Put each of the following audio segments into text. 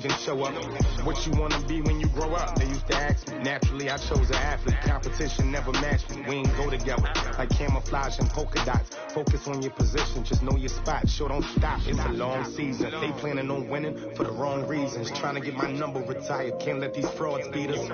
and show up. What you want to be when you grow up? They used to ask me. Naturally, I chose an athlete. Competition never matched me. We ain't go together like camouflage and polka dots. Focus on your position, just know your spot. Sure, don't stop. It's a long season. They planning on winning for the wrong reasons. Trying to get my number retired. Can't let these frauds beat us.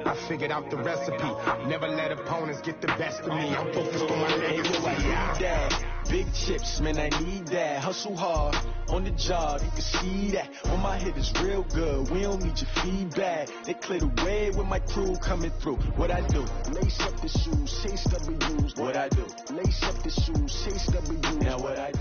I figured out the recipe. Never let opponents get the best of me. I'm focused on my legacy. Big chips, man, I need that. Hustle hard on the job, you can see that. When my hit is real good, we don't need your feedback. They clear the way with my crew coming through. What I do? Lace up the shoes, chase W's. What I do? Lace up the shoes, chase W's. Now what I do?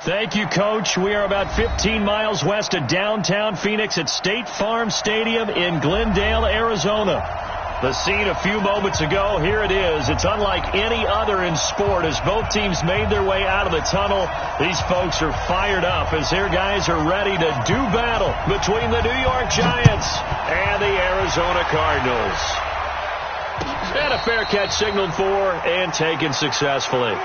Thank you, Coach. We are about 15 miles west of downtown Phoenix at State Farm Stadium in Glendale, Arizona. The scene a few moments ago, here it is. It's unlike any other in sport as both teams made their way out of the tunnel. These folks are fired up as their guys are ready to do battle between the New York Giants and the Arizona Cardinals. And a fair catch signaled for and taken successfully.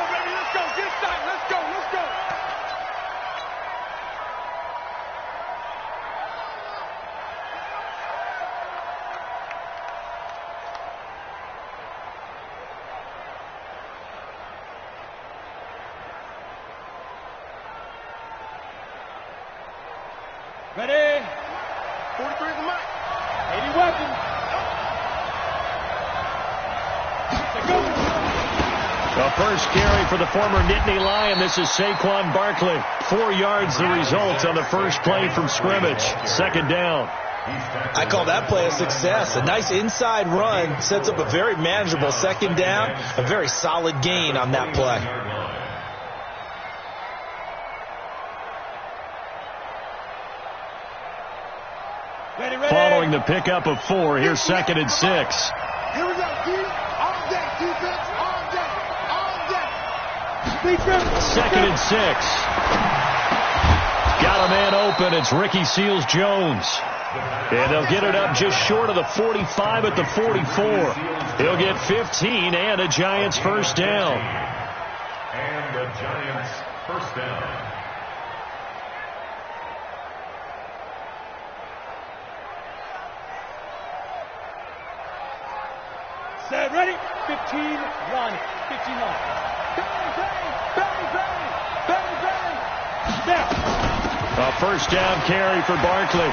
Ready? 43 is the mic. 80 weapons. The first carry for the former Nittany Lion. This is Saquon Barkley. 4 yards the result on the first play from scrimmage. Second down. I call that play a success. A nice inside run sets up a very manageable second down. A very solid gain on that play. Following the pickup of 4, here's 2nd and 6. Here we go, D. All day, defense, all day, all day. Defense. 2nd and 6. Got a man open. It's Ricky Seals-Jones. And they'll get it up just short of the 45 at the 44. He'll get 15 and a Giants first down. And the Giants first down. Set, ready? 15, run. 15, run. Bang, bang, bang, bang, bang, bang. Snap. A first down carry for Barkley.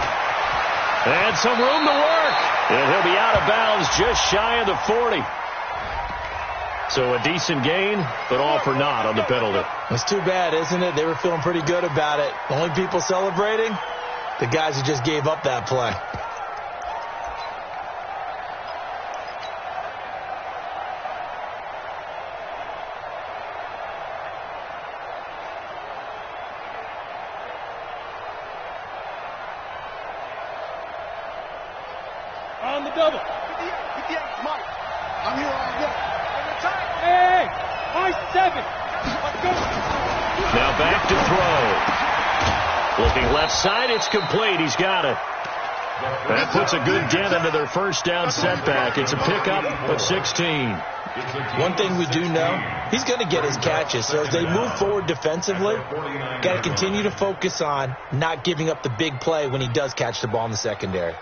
And some room to work. And he'll be out of bounds just shy of the 40. So a decent gain, but all for naught on the penalty. It's too bad, isn't it? They were feeling pretty good about it. The only people celebrating, the guys who just gave up that play. On the double. 58, Mike. I'm here all day. Hey, I-7. Let's go. Now back to throw. Looking left side, it's complete. He's got it. That puts a good dent into their first down setback. It's a pickup of 16. One thing we do know, he's going to get his catches. So as they move forward defensively, got to continue to focus on not giving up the big play when he does catch the ball in the secondary.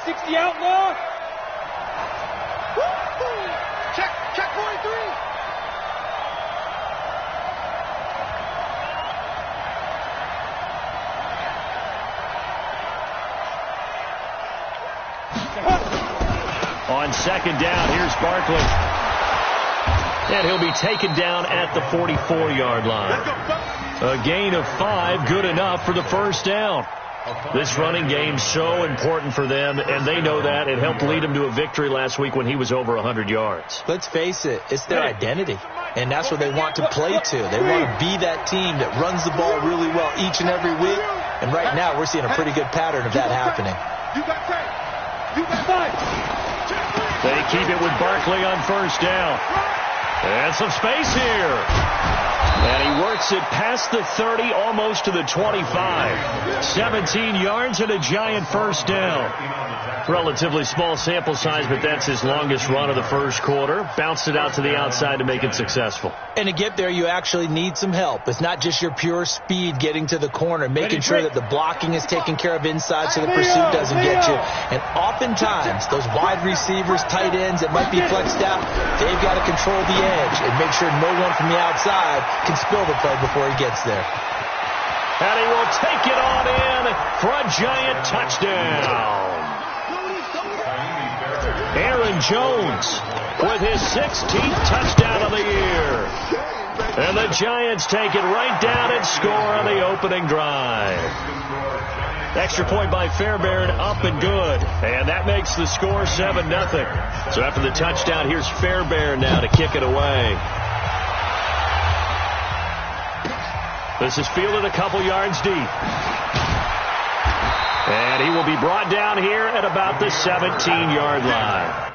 60 outlaw. Check 43. On second down, here's Barkley. And he'll be taken down at the 44-yard line. A gain of 5, good enough for the first down. This running game's so important for them, and they know that. It helped lead them to a victory last week when he was over 100 yards. Let's face it, it's their identity, and that's what they want to play to. They want to be that team that runs the ball really well each and every week, and right now we're seeing a pretty good pattern of that happening. You got 10. You got 5. They keep it with Barkley on first down. And some space here. And he works it past the 30, almost to the 25. 17 yards and a Giant first down. Relatively small sample size, but that's his longest run of the first quarter. Bounced it out to the outside to make it successful. And to get there, you actually need some help. It's not just your pure speed getting to the corner, making sure that the blocking is taken care of inside so the pursuit doesn't get you. And oftentimes, those wide receivers, tight ends that might be flexed out, they've got to control the edge and make sure no one from the outside can spill the play before he gets there. And he will take it on in for a Giant touchdown. Aaron Jones with his 16th touchdown of the year. And the Giants take it right down and score on the opening drive. Extra point by Fairbairn, up and good. And that makes the score 7-0. So after the touchdown, here's Fairbairn now to kick it away. This is fielded a couple yards deep. And he will be brought down here at about the 17-yard line.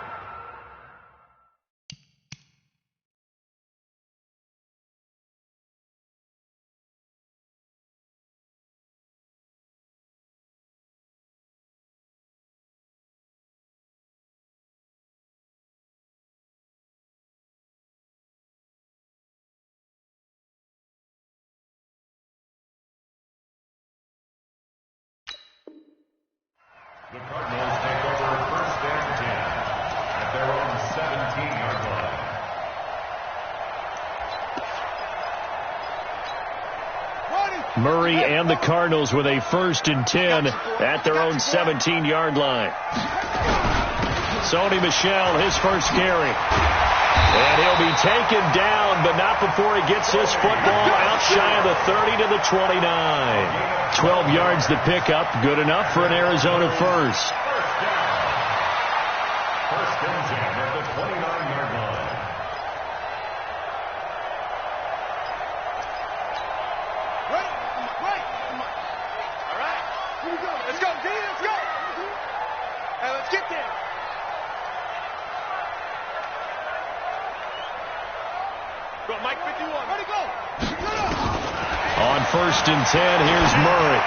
The Cardinals take over first and 10 at their own 17-yard line. Murray and the Cardinals with a 1st and 10 at their own 17-yard line. Sony Michel, his first carry. And he'll be taken down, but not before he gets this football out shy of the 30 to the 29. 12 yards to pick up, good enough for an Arizona first. First and 10 at the 29-yard line. Right. All right. Here we go. Let's go, D. Let's go. Hey, let's get there. Go, Mike 51. Ready, go. On 1st and 10, here's Murray.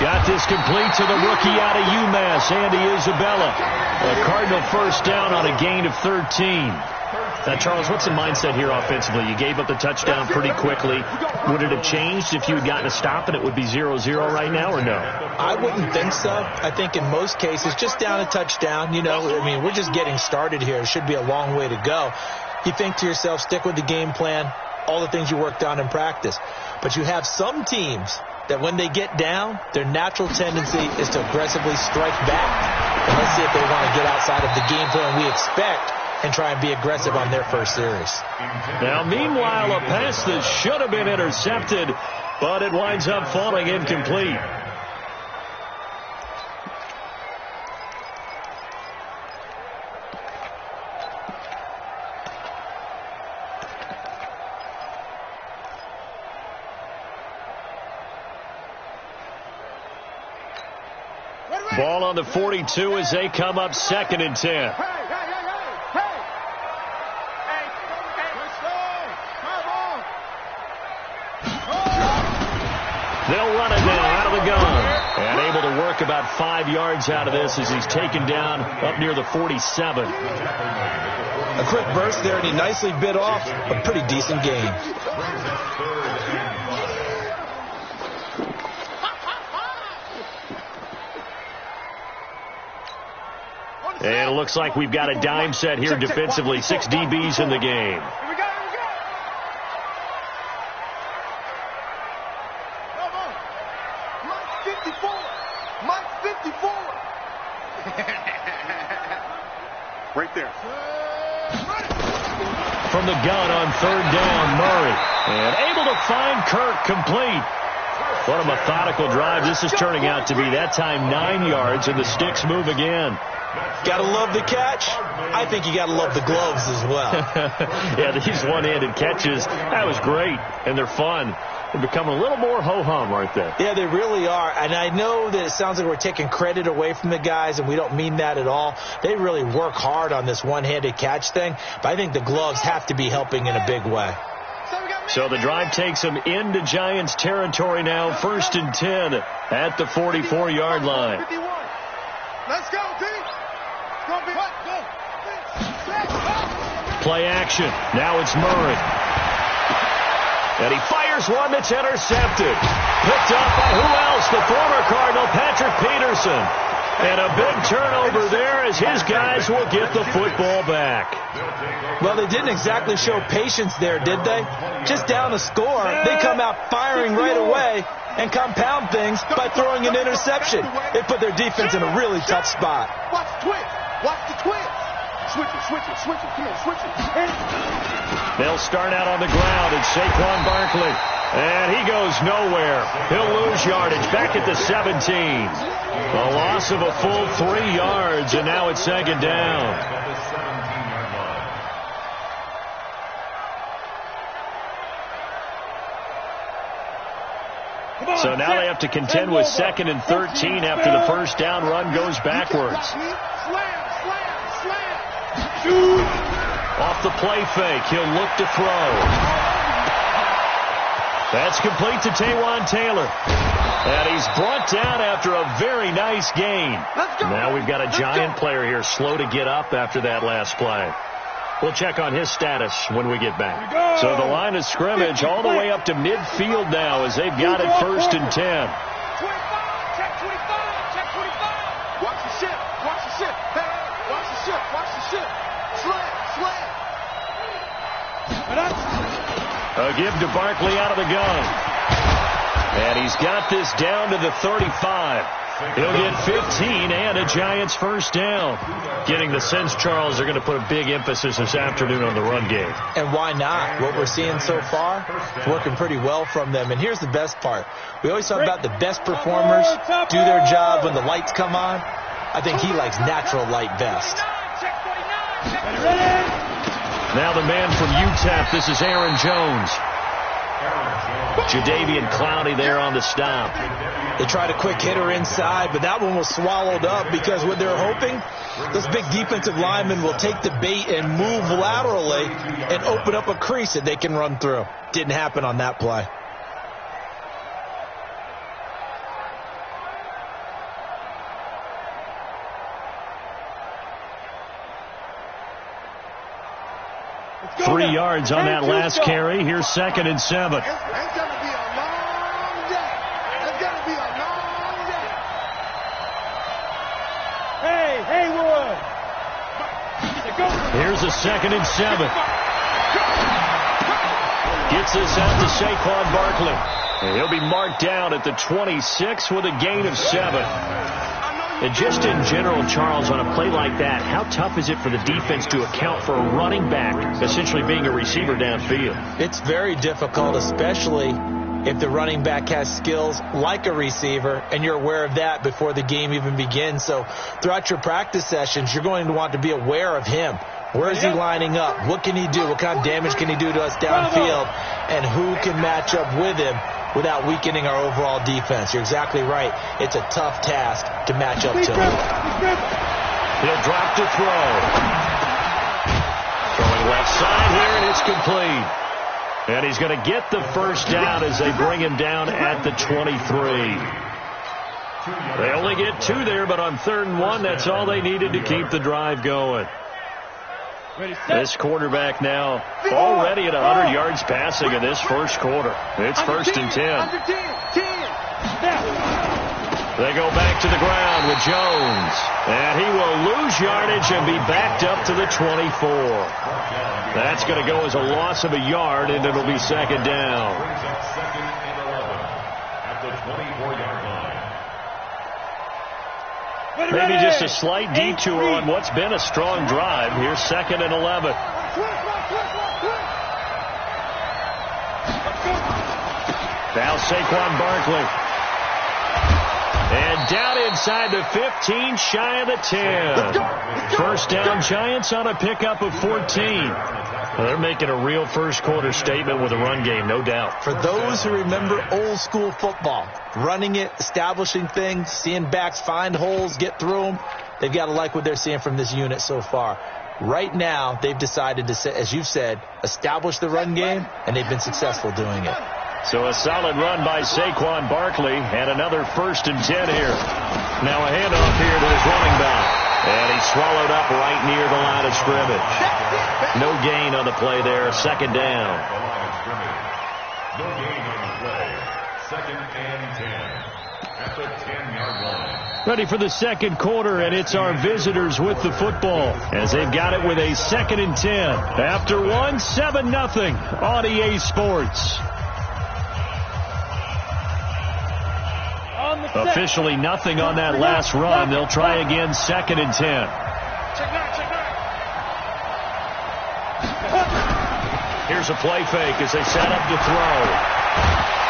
Got this complete to the rookie out of UMass, Andy Isabella. A Cardinal first down on a gain of 13. Now, Charles, what's the mindset here offensively? You gave up the touchdown pretty quickly. Would it have changed if you had gotten a stop and it would be 0-0 right now, or no? I wouldn't think so. I think in most cases, just down a touchdown, we're just getting started here. It should be a long way to go. You think to yourself, stick with the game plan, all the things you worked on in practice. But you have some teams that when they get down, their natural tendency is to aggressively strike back. And let's see if they want to get outside of the game plan we expect and try and be aggressive on their first series. Now, meanwhile, a pass that should have been intercepted, but it winds up falling incomplete. Ball on the 42 as they come up 2nd and 10. They'll run it now out of the gun. And able to work about 5 yards out of this as he's taken down up near the 47. A quick burst there, and he nicely bit off a pretty decent gain. And it looks like we've got a dime set here defensively. 6 DBs in the game. Here we go. Mike 54. Right there. From the gun on 3rd down, Murray. And able to find Kirk complete. What a methodical drive this is turning out to be. That time 9 yards, and the sticks move again. Got to love the catch. I think you got to love the gloves as well. Yeah, these one-handed catches, that was great, and they're fun. They're becoming a little more ho-hum, aren't they? Yeah, they really are. And I know that it sounds like we're taking credit away from the guys, and we don't mean that at all. They really work hard on this one-handed catch thing, but I think the gloves have to be helping in a big way. So we got So the drive takes them into Giants territory now, 1st and 10 at the 44-yard line. 51. Let's go, D. Go. Play action. Now it's Murray. And he fires one that's intercepted. Picked up by who else? The former Cardinal, Patrick Peterson. And a big turnover there as his guys will get the football back. Well, they didn't exactly show patience there, did they? Just down a score, they come out firing right away and compound things by throwing an interception. They put their defense in a really tough spot. Watch the twist. Watch the twist. Switch it. Come on, switch it. They'll start out on the ground, and Saquon Barkley. And he goes nowhere. He'll lose yardage back at the 17. A loss of a full 3 yards, and now it's 2nd down. So now they have to contend with 2nd and 13 after the first down run goes backwards. Off the play fake, he'll look to throw. That's complete to Taywan Taylor. And he's brought down after a very nice gain. Now we've got a Giant player here slow to get up after that last play. We'll check on his status when we get back. So the line of scrimmage all the way up to midfield now as they've got it 1st and 10. 25, check 25, check 25. Watch the ship. Hey, watch the ship. Slam. A give to Barkley out of the gun. And he's got this down to the 35. He'll get 15 and a Giants 1st down. Getting the sense, Charles, they're going to put a big emphasis this afternoon on the run game. And why not? What we're seeing so far is working pretty well from them. And here's the best part. We always talk about the best performers do their job when the lights come on. I think he likes natural light best. Now the man from UTEP, this is Aaron Jones. Jadeveon Clowney there on the stop. They tried a quick hitter inside, but that one was swallowed up because what they're hoping, those big defensive linemen will take the bait and move laterally and open up a crease that they can run through. Didn't happen on that play. Three yards on that last carry. Here's 2nd and 7. It's going to be a long day. It's going to be a long day. Hey, Haywood. Here's a 2nd and 7. Gets this out to Saquon Barkley. And he'll be marked down at the 26 with a gain of 7. And just in general, Charles, on a play like that, how tough is it for the defense to account for a running back essentially being a receiver downfield? It's very difficult, especially if the running back has skills like a receiver, and you're aware of that before the game even begins. So throughout your practice sessions, you're going to want to be aware of him. Where is he lining up? What can he do? What kind of damage can he do to us downfield? And who can match up with him without weakening our overall defense? You're exactly right. It's a tough task to match up to him. He'll drop to throw. Throwing left side here, and it's complete. And he's going to get the 1st down as they bring him down at the 23. They only get 2 there, but on 3rd and 1, that's all they needed to keep the drive going. This quarterback now already at 100 yards passing in this first quarter. It's 1st and 10. They go back to the ground with Jones. And he will lose yardage and be backed up to the 24. That's going to go as a loss of a yard, and it'll be 2nd down. At the 24-yard line. Maybe just a slight detour on what's been a strong drive. Here's 2nd and 11. Now Saquon Barkley. And down inside the 15, shy of the 10. 1st down, Giants on a pickup of 14. Well, they're making a real first quarter statement with a run game, no doubt. For those who remember old school football, running it, establishing things, seeing backs find holes, get through them, they've got to like what they're seeing from this unit so far. Right now, they've decided to, as you've said, establish the run game, and they've been successful doing it. So a solid run by Saquon Barkley, and another 1st and 10 here. Now a handoff here to his running back. And he's swallowed up right near the line of scrimmage. No gain on the play there. 2nd down. No gain on the play. 2nd and 10 at the 10-yard line. Ready for the 2nd quarter, and it's our visitors with the football as they've got it with a 2nd and 10. After 1, 7-0 on EA Sports. Officially nothing on that last run. They'll try again 2nd and 10. Here's a play fake as they set up to throw.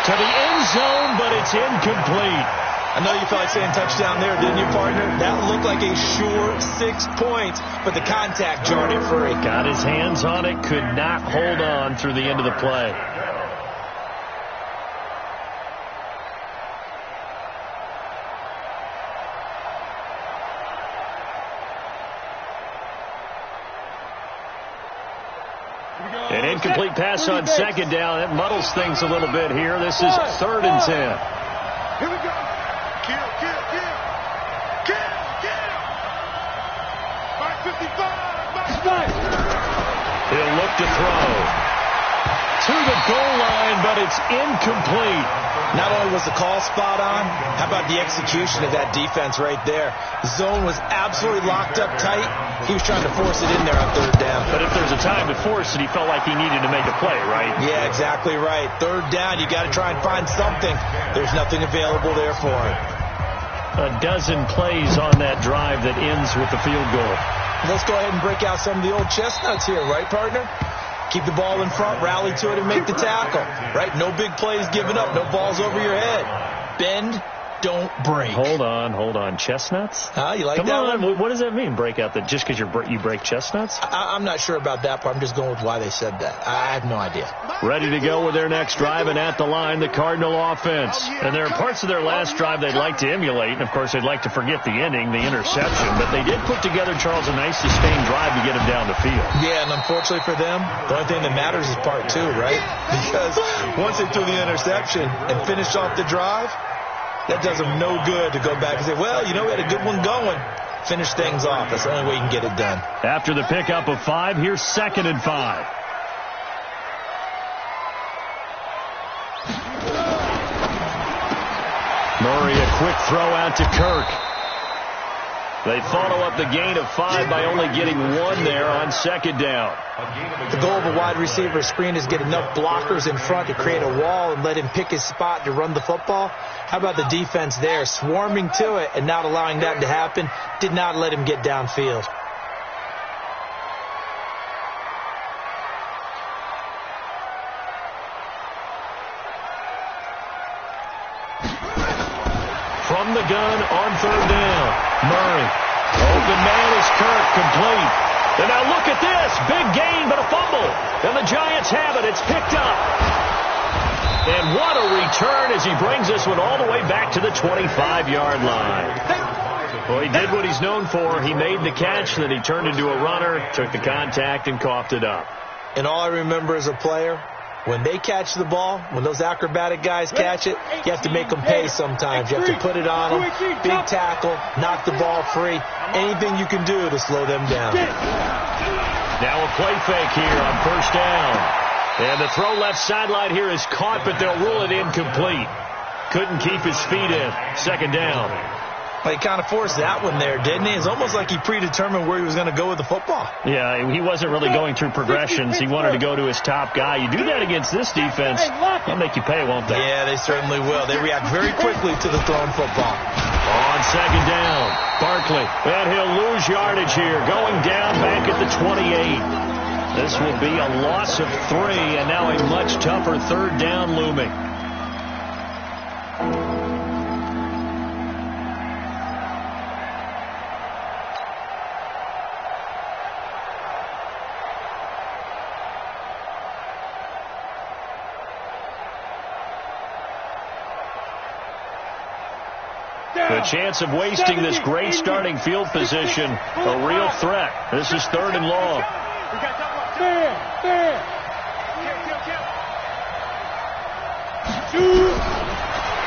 To the end zone, but it's incomplete. I know you felt like saying touchdown there, didn't you, partner? That looked like a sure 6 points, but the contact jarred it free. Got his hands on it, could not hold on through the end of the play. An incomplete pass on 2nd down. It muddles things a little bit here. This is 3rd and 10. Here we go. Kill. 555. He'll look to throw. To the goal line, but it's incomplete. Not only was the call spot on, how about the execution of that defense right there? The zone was absolutely locked up tight. He was trying to force it in there on 3rd down. But if there's a time to force it, he felt like he needed to make a play, right? Yeah, exactly right. 3rd down, you got to try and find something. There's nothing available there for him. A dozen plays on that drive that ends with the field goal. Let's go ahead and break out some of the old chestnuts here, right, partner? Keep the ball in front, rally to it, and make the tackle. Right? No big plays given up. No balls over your head. Bend, don't break. Hold on. Chestnuts? You like Come that on. one? What does that mean, break out? Just because you break chestnuts? I'm not sure about that part. I'm just going with why they said that. I have no idea. Ready to go with their next drive, and at the line, the Cardinal offense. And there are parts of their last drive they'd like to emulate, and, of course, they'd like to forget the ending, the interception. But they did put together, Charles, a nice sustained drive to get him down the field. Yeah, and unfortunately for them, the only thing that matters is part 2, right? Because once they threw the interception and finished off the drive, that does them no good to go back and say, well, we had a good one going. Finish things off. That's the only way you can get it done. After the pickup of 5, here's 2nd and 5. Murray, a quick throw out to Kirk. They follow up the gain of 5 by only getting 1 there on 2nd down. The goal of a wide receiver screen is get enough blockers in front to create a wall and let him pick his spot to run the football. How about the defense there, swarming to it and not allowing that to happen? Did not let him get downfield. From the gun on 3rd down. Murray. Open man is Kirk, complete. And now look at this. Big gain, but a fumble. And the Giants have it. It's picked up. And what a return as he brings this one all the way back to the 25-yard line. Well, he did what he's known for. He made the catch, then he turned into a runner, took the contact, and coughed it up. And all I remember as a player, when they catch the ball, when those acrobatic guys catch it, you have to make them pay sometimes. You have to put it on them. Big tackle, knock the ball free. Anything you can do to slow them down. Now a play fake here on 1st down. And the throw left sideline here is caught, but they'll rule it incomplete. Couldn't keep his feet in. 2nd down. Well, he kind of forced that one there, didn't he? It's almost like he predetermined where he was going to go with the football. Yeah, he wasn't really going through progressions. He wanted to go to his top guy. You do that against this defense, they'll make you pay, won't they? Yeah, they certainly will. They react very quickly to the thrown football. On 2nd down, Barkley. And he'll lose yardage here, going down back at the 28. This will be a loss of 3, and now a much tougher 3rd down looming. The chance of wasting this great starting field position, a real threat. This is 3rd and long.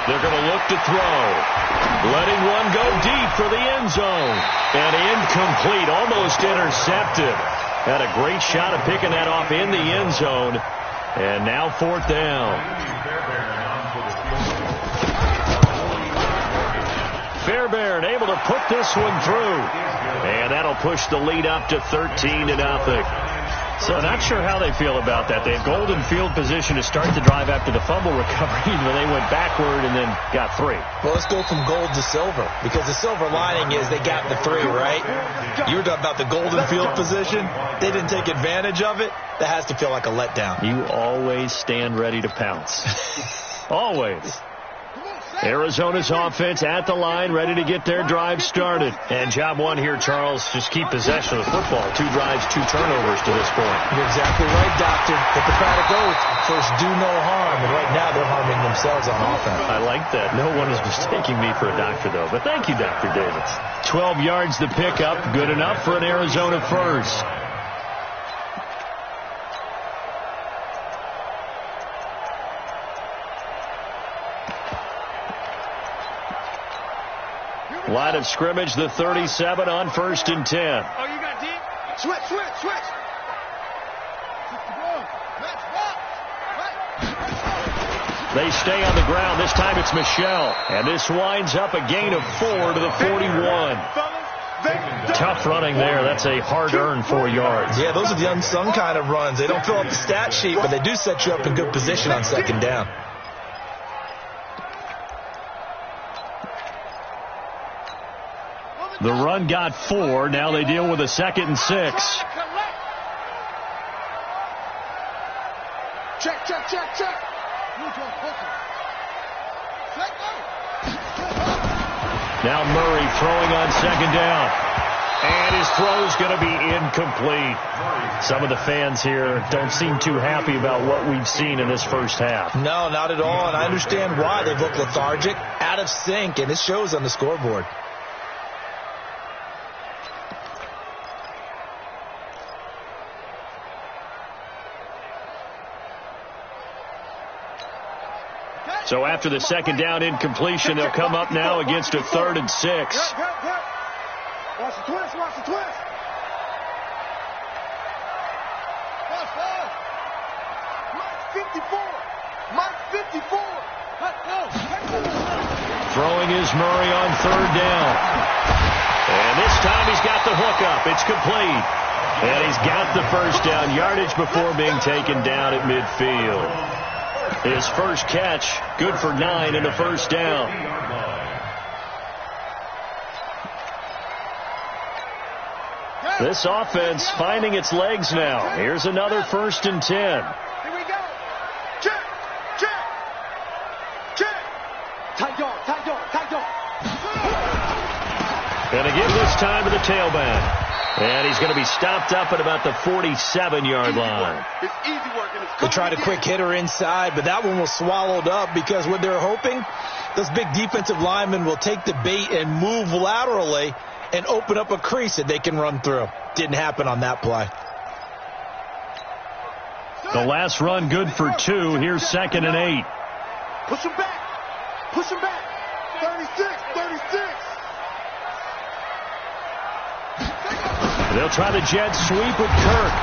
They're going to look to throw. Letting one go deep for the end zone. And incomplete, almost intercepted. Had a great shot of picking that off in the end zone. And now 4th down. Fairbairn able to put this one through. And that'll push the lead up to 13-0. So not sure how they feel about that. They have golden field position to start the drive after the fumble recovery, but they went backward and then got 3. Well, let's go from gold to silver, because the silver lining is they got the 3, right? You were talking about the golden field position. They didn't take advantage of it. That has to feel like a letdown. You always stand ready to pounce. Always. Arizona's offense at the line, ready to get their drive started. And job one here, Charles, just keep possession of the football. 2 drives, 2 turnovers to this point. You're exactly right, Doctor. Hippocratic oath. First, do no harm. And right now, they're harming themselves on offense. I like that. No one is mistaking me for a doctor, though. But thank you, Dr. Davis. 12 yards the pickup. Good enough for an Arizona first. Line of scrimmage, the 37 on 1st and 10. Oh, you got deep? Switch. They stay on the ground. This time it's Michelle. And this winds up a gain of 4 to the 41. Tough running there. That's a hard-earned 4 yards. Yeah, those are the unsung kind of runs. They don't fill up the stat sheet, but they do set you up in good position on 2nd down. The run got 4. Now they deal with a 2nd and 6. Check. Now Murray throwing on 2nd down. And his throw's going to be incomplete. Some of the fans here don't seem too happy about what we've seen in this first half. No, not at all. And I understand why. They've looked lethargic, out of sync, and it shows on the scoreboard. So after the 2nd down incompletion, they'll come up now against a 3rd and 6. Watch the twist. Mike 54. Throwing is Murray on 3rd down. And this time he's got the hookup. It's complete. And he's got the first down yardage before being taken down at midfield. His first catch, good for 9 and a first down. This offense finding its legs now. Here's another 1st and 10. Here we go. Check. Tight dog. And again this time to the tailback. And he's going to be stopped up at about the 47-yard line. It's easy work. They tried a quick hitter inside, but that one was swallowed up because what they're hoping, those big defensive linemen will take the bait and move laterally and open up a crease that they can run through. Didn't happen on that play. The last run good for 2. Here's 2nd and 8. Push him back. 36. They'll try the jet sweep with Kirk.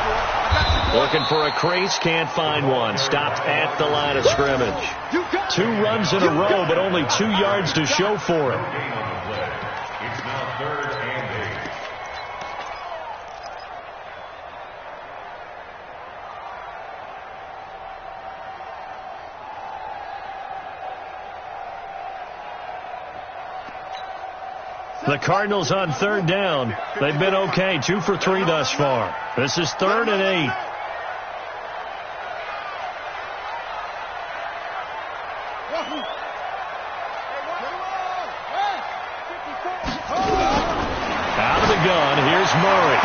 Looking for a crease, can't find one. Stopped at the line of scrimmage. 2 runs in a row, but only 2 yards to show for it. It's now 3rd and 8. The Cardinals on 3rd down. They've been okay. 2 for 3 thus far. This is 3rd and 8. Out of the gun, here's Murray.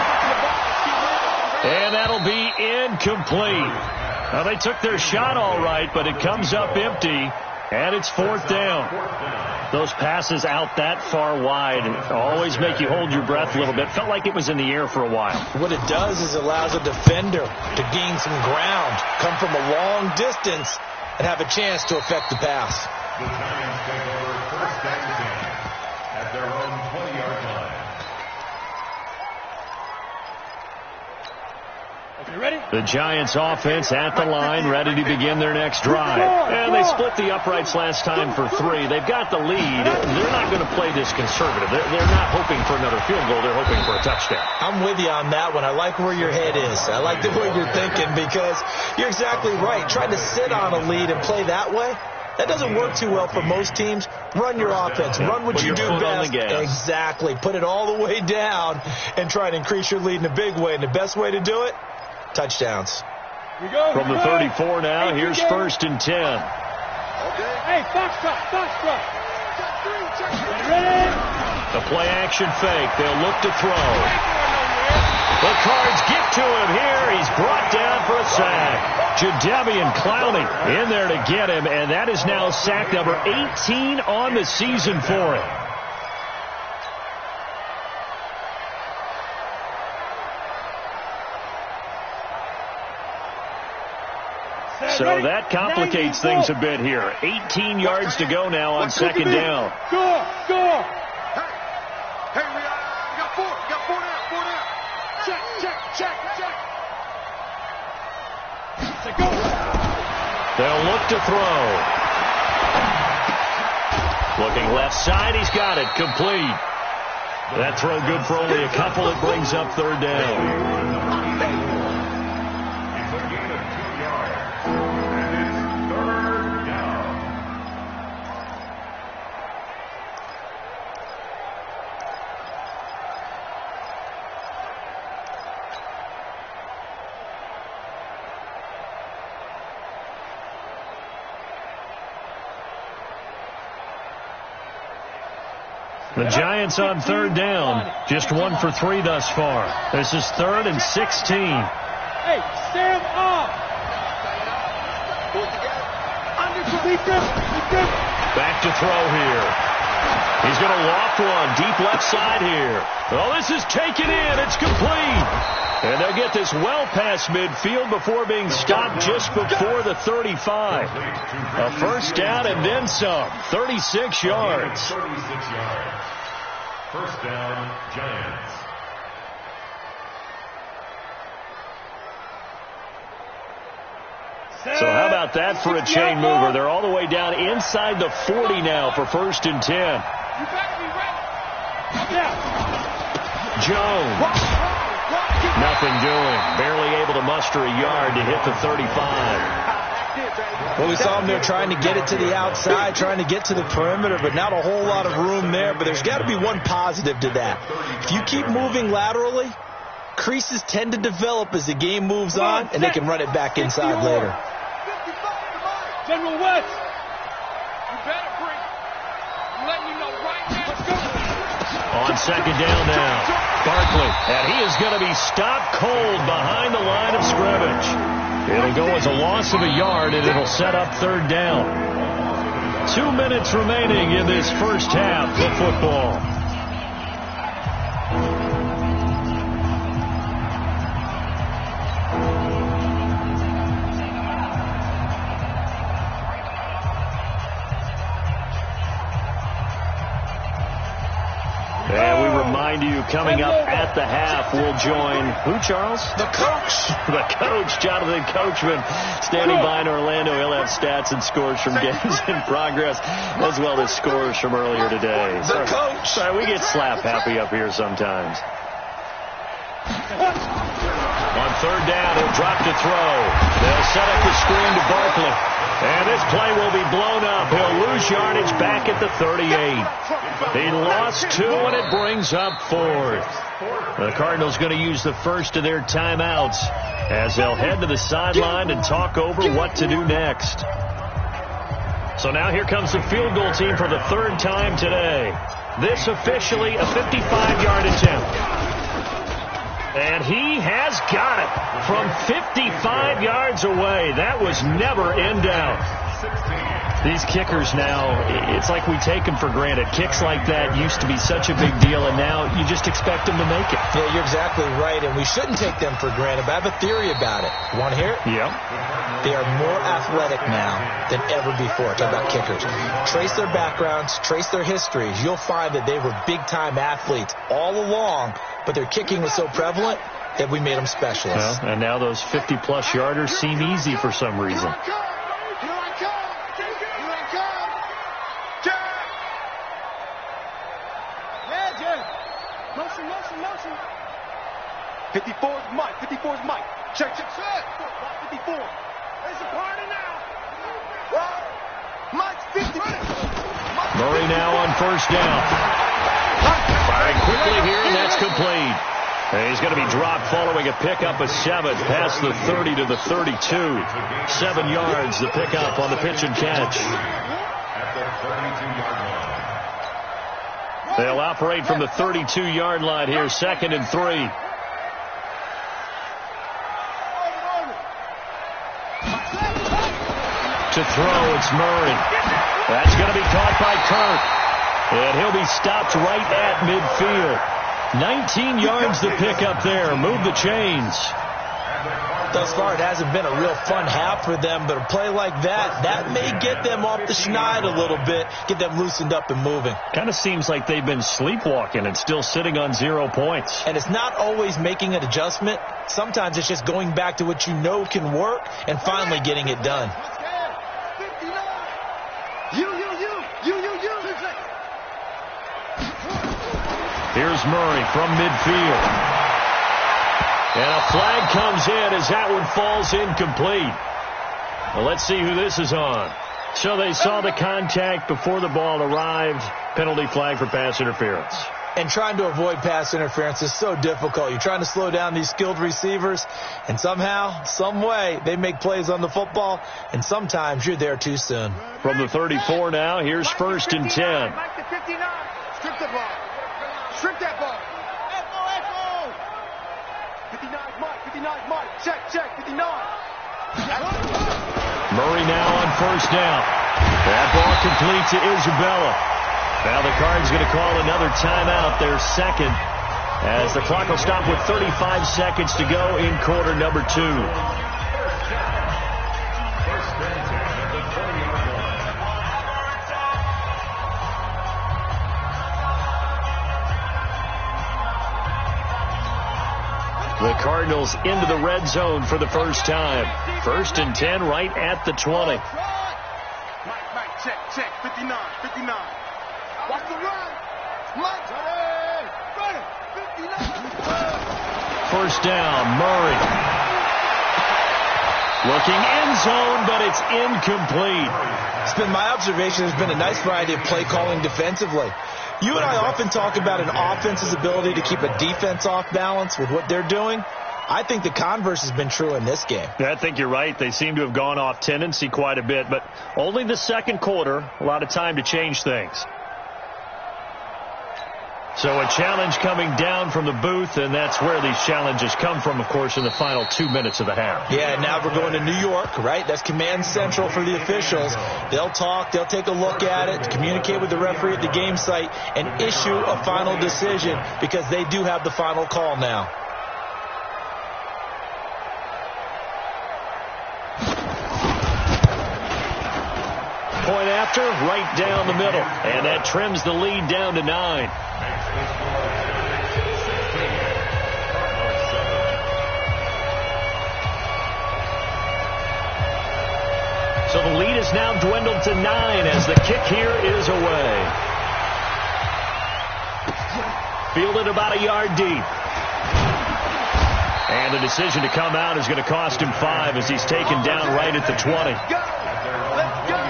And that'll be incomplete. Now, they took their shot all right, but it comes up empty. And it's 4th down. Those passes out that far wide always make you hold your breath a little bit. Felt like it was in the air for a while. What it does is allows a defender to gain some ground, come from a long distance, and have a chance to affect the pass. The Giants take over 1st and 10 at their own 20-yard line. Ready? The Giants offense at the line, ready to begin their next drive. And they split the uprights last time for 3. They've got the lead. They're not going to play this conservative. They're not hoping for another field goal. They're hoping for a touchdown. I'm with you on that one. I like where your head is. I like the way you're thinking because you're exactly right. Trying to sit on a lead and play that way, that doesn't work too well for most teams. Run your offense. Run what you do best. Exactly. Put it all the way down and try to increase your lead in a big way. And the best way to do it, touchdowns. From the 34 now, here's 1st and 10. Hey, Foxtrot. Ready? The play action fake. They'll look to throw. The Cards get to him here. He's brought down for a sack. Jadeveon Clowney in there to get him, and that is now sack number 18 on the season for him. So that complicates things a bit here. 18 yards to go now on 2nd down. Go! Hey, we got 4 down. Check. Go! They'll look to throw. Looking left side, he's got it. Complete. That throw good for only a couple. It brings up 3rd down. The Giants on 3rd down. Just 1 for 3 thus far. This is 3rd and 16. Hey, stand up! Back to throw here. He's going to loft one. Deep left side here. Oh, this is taken in. It's complete. And they'll get this well past midfield before being stopped just before the 35. A 1st down and then some. 36 yards. 36 yards. 1st down, Giants. So how about that for a chain mover? They're all the way down inside the 40 now for 1st and 10. Jones. Nothing doing. Barely able to muster a yard to hit the 35. Well, we saw him there trying to get it to the outside, trying to get to the perimeter, but not a whole lot of room there. But there's got to be one positive to that. If you keep moving laterally, creases tend to develop as the game moves on, and they can run it back inside later. General West. You better bring. Let me know right now. Let's go. On 2nd down now, Barkley, and he is going to be stopped cold behind the line of scrimmage. It'll go as a loss of a yard, and it'll set up 3rd down. 2 minutes remaining in this 1st half of football. And we remind you, coming up at the half, we'll join who, Charles? The coach. The coach, Jonathan Coachman, standing by in Orlando. He'll have stats and scores from games in progress, as well as scores from earlier today. The coach. Sorry, we get slap happy up here sometimes. On 3rd down, he'll drop to throw. They'll set up the screen to Barkley. And this play will be blown up. He'll lose yardage back at the 38. He lost 2, and it brings up 4th. The Cardinals going to use the first of their timeouts as they'll head to the sideline and talk over what to do next. So now here comes the field goal team for the 3rd time today. This officially a 55-yard attempt. And he has got it from 55 yards away. That was never in doubt. These kickers now, it's like we take them for granted. Kicks like that used to be such a big deal, and now you just expect them to make it. Yeah, you're exactly right, and we shouldn't take them for granted, but I have a theory about it. You want to hear it? Yep. They are more athletic now than ever before. Talk about kickers. Trace their backgrounds, trace their histories. You'll find that they were big-time athletes all along, but their kicking was so prevalent that we made them specialists. Well, and now those 50-plus yarders seem easy for some reason. 54 is Mike. 54 is Mike. Check. 54. There's a party now. Mike's 50. Murray now on first down. Firing quickly here, and that's complete. And he's going to be dropped following a pickup of 7 past the 30 to the 32. 7 yards, the pickup on the pitch and catch. At the 32-yard line. They'll operate from the 32-yard line here, 2nd and 3. To throw, it's Murray. That's going to be caught by Kirk. And he'll be stopped right at midfield. 19 yards to pick up there. Move the chains. Thus far, it hasn't been a real fun half for them, but a play like that may get them off the schneid a little bit, get them loosened up and moving. Kind of seems like they've been sleepwalking and still sitting on 0 points. And it's not always making an adjustment. Sometimes it's just going back to what you know can work and finally getting it done. Here's Murray from midfield. And a flag comes in as that one falls incomplete. Well, let's see who this is on. So they saw the contact before the ball arrived. Penalty flag for pass interference. And trying to avoid pass interference is so difficult. You're trying to slow down these skilled receivers, and somehow, some way, they make plays on the football, and sometimes you're there too soon. From the 34 now, here's 1st and 10. Mike to 59. Strip the ball. Strip that ball. Echo. 59 Mike. 59 Mike. Check. 59. Murray now on first down. That ball complete to Isabella. Now the Cards going to call another timeout, their second, as the clock will stop with 35 seconds to go in quarter number 2. First and 10 at the 20-yard line. The Cardinals into the red zone for the first time. 1st and 10 right at the 20. Mike, check. 59. Watch the run. Mike, ready. 59. First down, Murray. Looking end zone, but it's incomplete. It's been my observation there's been a nice variety of play calling defensively. You and I often talk about an offense's ability to keep a defense off balance with what they're doing. I think the converse has been true in this game. I think you're right. They seem to have gone off tendency quite a bit, but only the second quarter, a lot of time to change things. So a challenge coming down from the booth, and that's where these challenges come from, of course, in the final 2 minutes of the half. Yeah, now we're going to New York, right? That's command central for the officials. They'll talk, they'll take a look at it, communicate with the referee at the game site, and issue a final decision because they do have the final call now. Point after, right down the middle, and that trims the lead down to 9. So the lead is now dwindled to 9 as the kick here is away. Fielded about a yard deep. And the decision to come out is going to cost him 5 as he's taken down right at the 20. Let's go.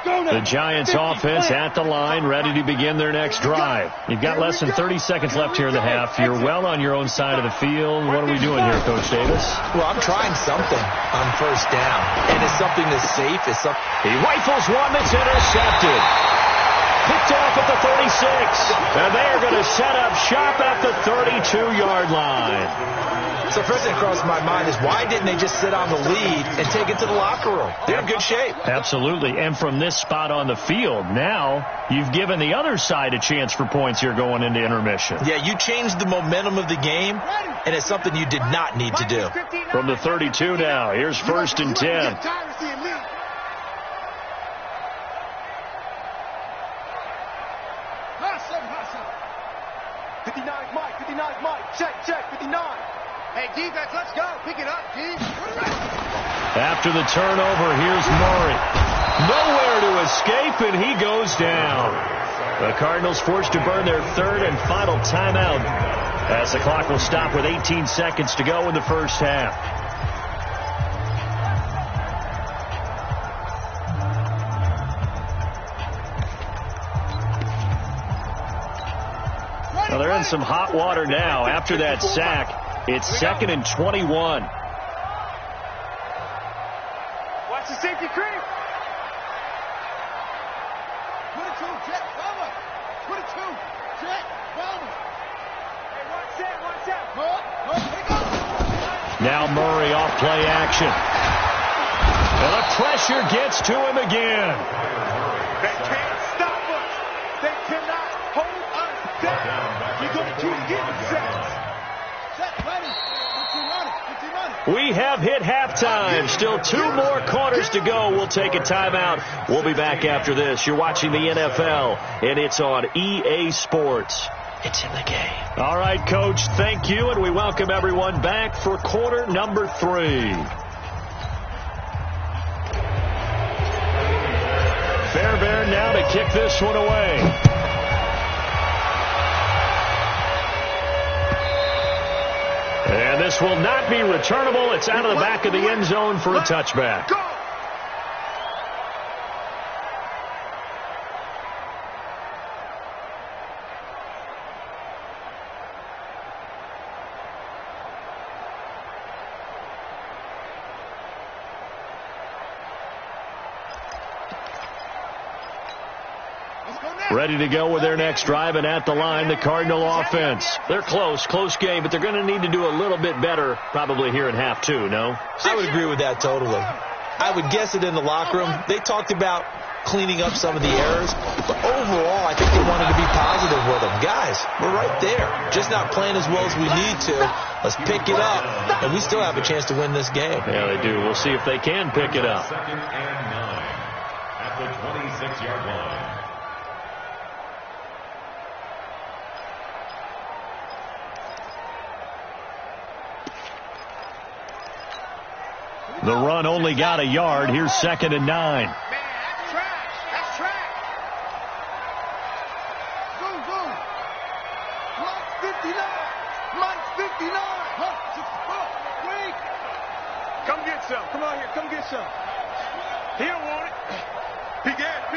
The Giants offense at the line, ready to begin their next drive. You've got less than 30 seconds left here in the half. You're well on your own side of the field. What are we doing here, Coach Davis? Well, I'm trying something on first down, and it's something that's safe. He rifles one that's intercepted. picked off at the 36. And they're going to set up shop at the 32-yard line. So first thing that crosses my mind is why didn't they just sit on the lead and take it to the locker room? They're in good shape. Absolutely. And from this spot on the field, now you've given the other side a chance for points here going into intermission. Yeah, you changed the momentum of the game, and it's something you did not need to do. From the 32 now, here's 1st and 10. Check, 59. Hey, defense, let's go. Pick it up, D. After the turnover, here's Murray. Nowhere to escape, and he goes down. The Cardinals forced to burn their 3rd and final timeout as the clock will stop with 18 seconds to go in the first half. Well, they're in some hot water now. After that sack, it's 2nd and 21. Watch the safety creep. Put it to him, Jet. Bomber. Put it to him, Jet. Bomber. Hey, watch that. Now Murray off play action. And the pressure gets to him again. They can't stop us. They cannot hold us down. You're going to keep getting sacks. Set, ready. We have hit halftime. Still 2 more quarters to go. We'll take a timeout. We'll be back after this. You're watching the NFL, and it's on EA Sports. It's in the game. All right, Coach, thank you, and we welcome everyone back for quarter number 3. Fairbairn now to kick this one away. And this will not be returnable. It's out of the back of the end zone for a touchback. Ready to go with their next drive, and at the line, the Cardinal offense. They're close game, but they're going to need to do a little bit better probably here in half 2, no? I would agree with that totally. I would guess it in the locker room. They talked about cleaning up some of the errors, but overall, I think they wanted to be positive with them. Guys, we're right there. Just not playing as well as we need to. Let's pick it up, and we still have a chance to win this game. Yeah, they do. We'll see if they can pick it up. 2nd and 9 at the 26-yard line. The run only got a yard. Here's 2nd and 9. Man, that's trash. That's trash. Boom, boom. Mike 59. Mike 59. Wait. Come get some. Come on here. Come get some. He don't want it. Big ass.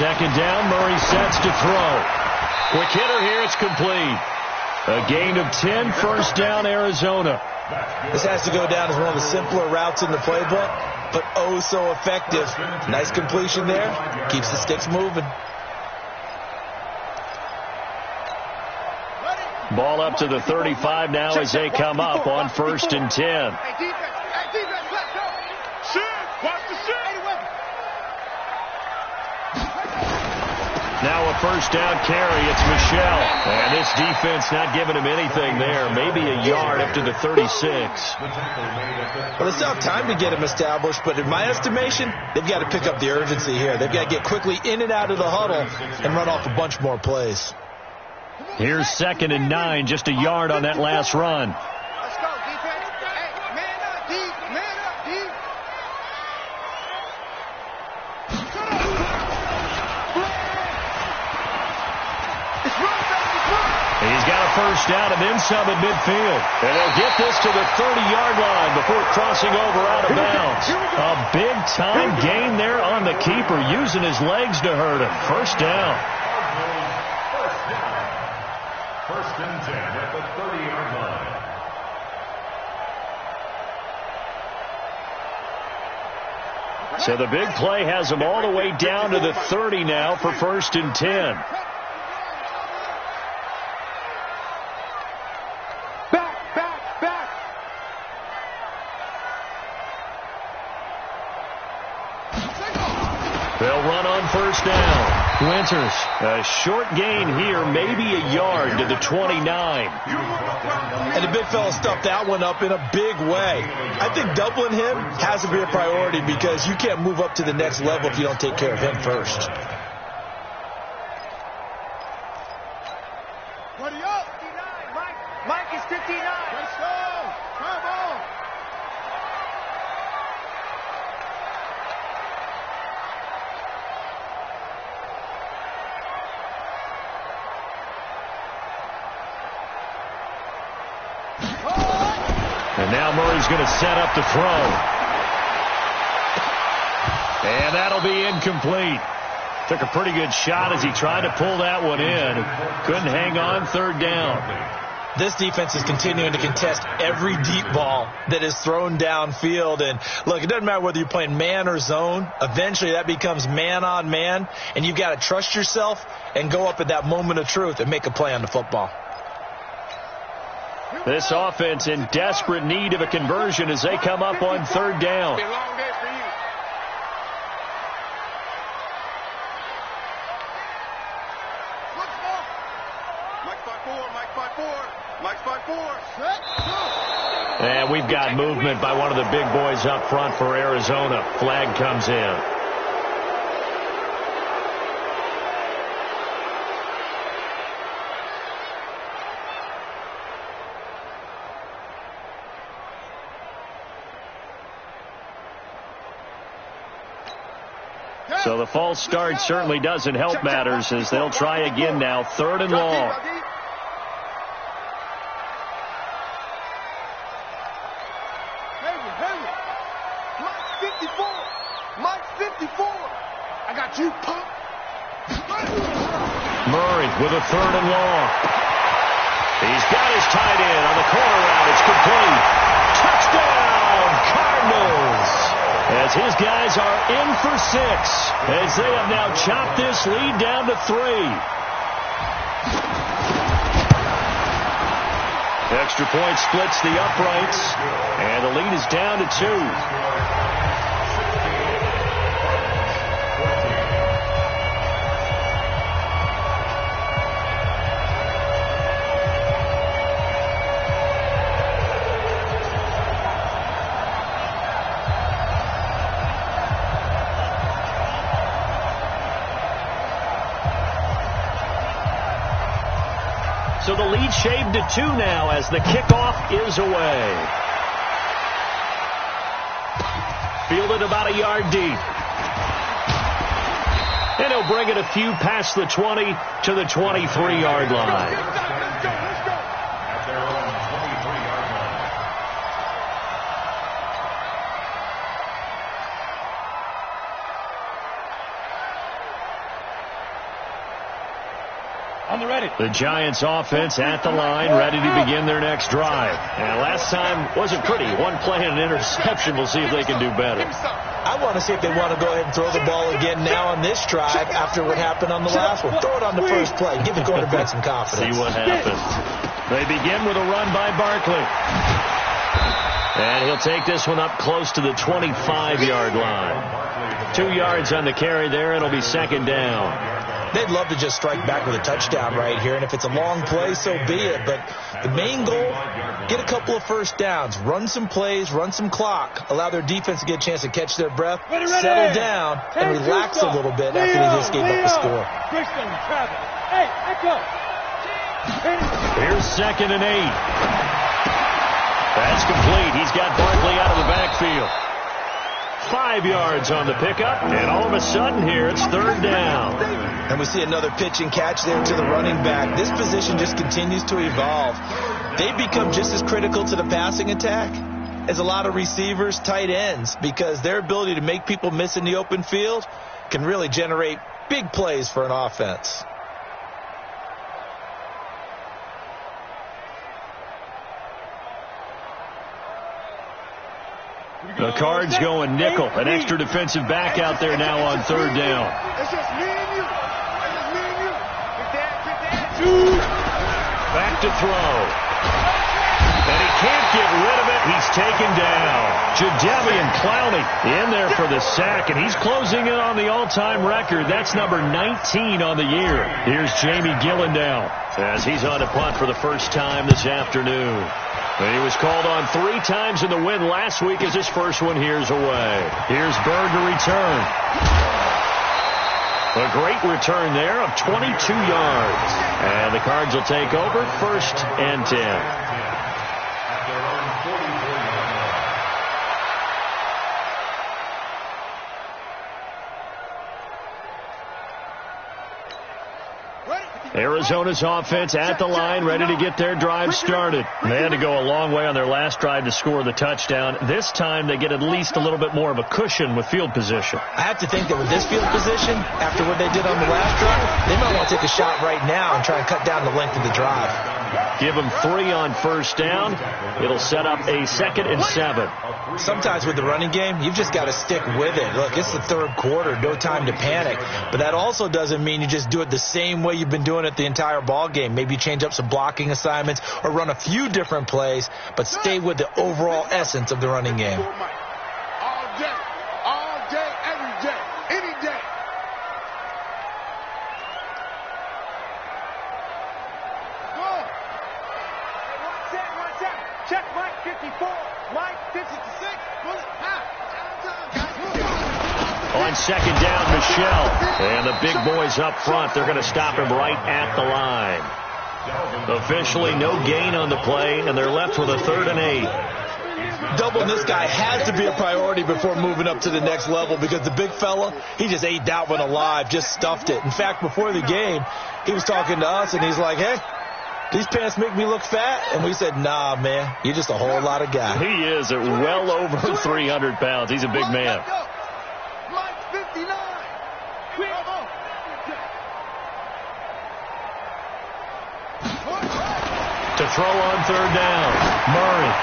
2nd down. Murray sets to throw. Quick hitter here. It's complete. A gain of 10. 1st down, Arizona. This has to go down as one of the simpler routes in the playbook, but oh so effective. Nice completion there. Keeps the sticks moving. Ball up to the 35 now as they come up on 1st and 10. Hey, defense, let's go. Shoot. Watch the shoot. Now a 1st down carry. It's Michel. And this defense not giving him anything there. Maybe a yard up to the 36. Well, it's not time to get him established, but in my estimation, they've got to pick up the urgency here. They've got to get quickly in and out of the huddle and run off a bunch more plays. Here's 2nd and 9, just a yard on that last run. Let's go, defense. Hey, man up, D. Man up, D. He's got a 1st down and then some at midfield. And they'll get this to the 30-yard line before crossing over out of bounds. A big-time gain there on the keeper, using his legs to hurt him. 1st down. 1st and 10 at the 30-yard line. So the big play has them all the way down to the 30 now for 1st and 10. They'll run on 1st down. Winters, a short gain here, maybe a yard to the 29. And the big fella stuffed that one up in a big way. I think doubling him has to be a priority because you can't move up to the next level if you don't take care of him first. Mike is 59. Let's go. Come on. And now Murray's going to set up the throw. And that'll be incomplete. Took a pretty good shot as he tried to pull that one in. Couldn't hang on, 3rd down. This defense is continuing to contest every deep ball that is thrown downfield. And, look, it doesn't matter whether you're playing man or zone. Eventually that becomes man on man. And you've got to trust yourself and go up at that moment of truth and make a play on the football. This offense in desperate need of a conversion as they come up on 3rd down. And we've got movement by one of the big boys up front for Arizona. Flag comes in. So the false start certainly doesn't help matters as they'll try again now, 3rd and long. Mike 54. I got you, punk. Murray with a 3rd and long. He's got his tight end on the corner route. It's complete. Touchdown, Cardinals. As his guys are in for 6. As they have now chopped this lead down to 3. Extra point splits the uprights. And the lead is down to 2. So the lead shaved to 2 now as the kickoff is away. Fielded about a yard deep. And he'll bring it a few past the 20 to the 23-yard line. The Giants offense at the line, ready to begin their next drive. And last time wasn't pretty. One play and an interception. We'll see if they can do better. I want to see if they want to go ahead and throw the ball again now on this drive after what happened on the last one. Throw it on the first play. Give the quarterback some confidence. See what happens. They begin with a run by Barkley. And he'll take this one up close to the 25-yard line. 2 yards on the carry there. It'll be 2nd down. They'd love to just strike back with a touchdown right here, and if it's a long play, so be it. But the main goal, get a couple of first downs, run some plays, run some clock, allow their defense to get a chance to catch their breath, settle down, and relax a little bit after they just gave up the score. Here's 2nd and 8. That's complete. He's got Barkley out of the backfield. 5 yards on the pickup, and all of a sudden here it's 3rd down. And we see another pitch and catch there to the running back. This position just continues to evolve. They become just as critical to the passing attack as a lot of receivers, tight ends, because their ability to make people miss in the open field can really generate big plays for an offense. The Cards going nickel. An extra defensive back out there now on third down. It's just me and you. It's just me and you. Get that. Back to throw. And he can't get rid of it. He's taken down. Jadeveon Clowney in there for the sack, and he's closing in on the all-time record. That's number 19 on the year. Here's Jamie Gillen now as he's on a punt for the first time this afternoon. And he was called on 3 times in the win last week as his first one here's away. Here's Bird to return. A great return there of 22 yards. And the Cards will take over, 1st and 10. Arizona's offense at the line, ready to get their drive started. They had to go a long way on their last drive to score the touchdown. This time they get at least a little bit more of a cushion with field position. I have to think that with this field position, after what they did on the last drive, they might want to take a shot right now and try and cut down the length of the drive. Give them 3 on first down. It'll set up a 2nd and 7. Sometimes with the running game, you've just got to stick with it. Look, it's the third quarter, no time to panic. But that also doesn't mean you just do it the same way you've been doing it the entire ball game. Maybe change up some blocking assignments or run a few different plays, but stay with the overall essence of the running game. All day, every day, any day. Watch out. Check Mike 54. Mike 56. On second down, Michelle. And the big boys up front, they're going to stop him right at the line. Officially no gain on the play, and they're left with a 3rd and 8. Doubling this guy has to be a priority before moving up to the next level because the big fella, he just ate that one alive, just stuffed it. In fact, before the game, he was talking to us, and he's like, hey, these pants make me look fat. And we said, nah, man, you're just a whole lot of guy. He is at well over 300 pounds. He's a big man. Mike 59. To throw on third down. Murray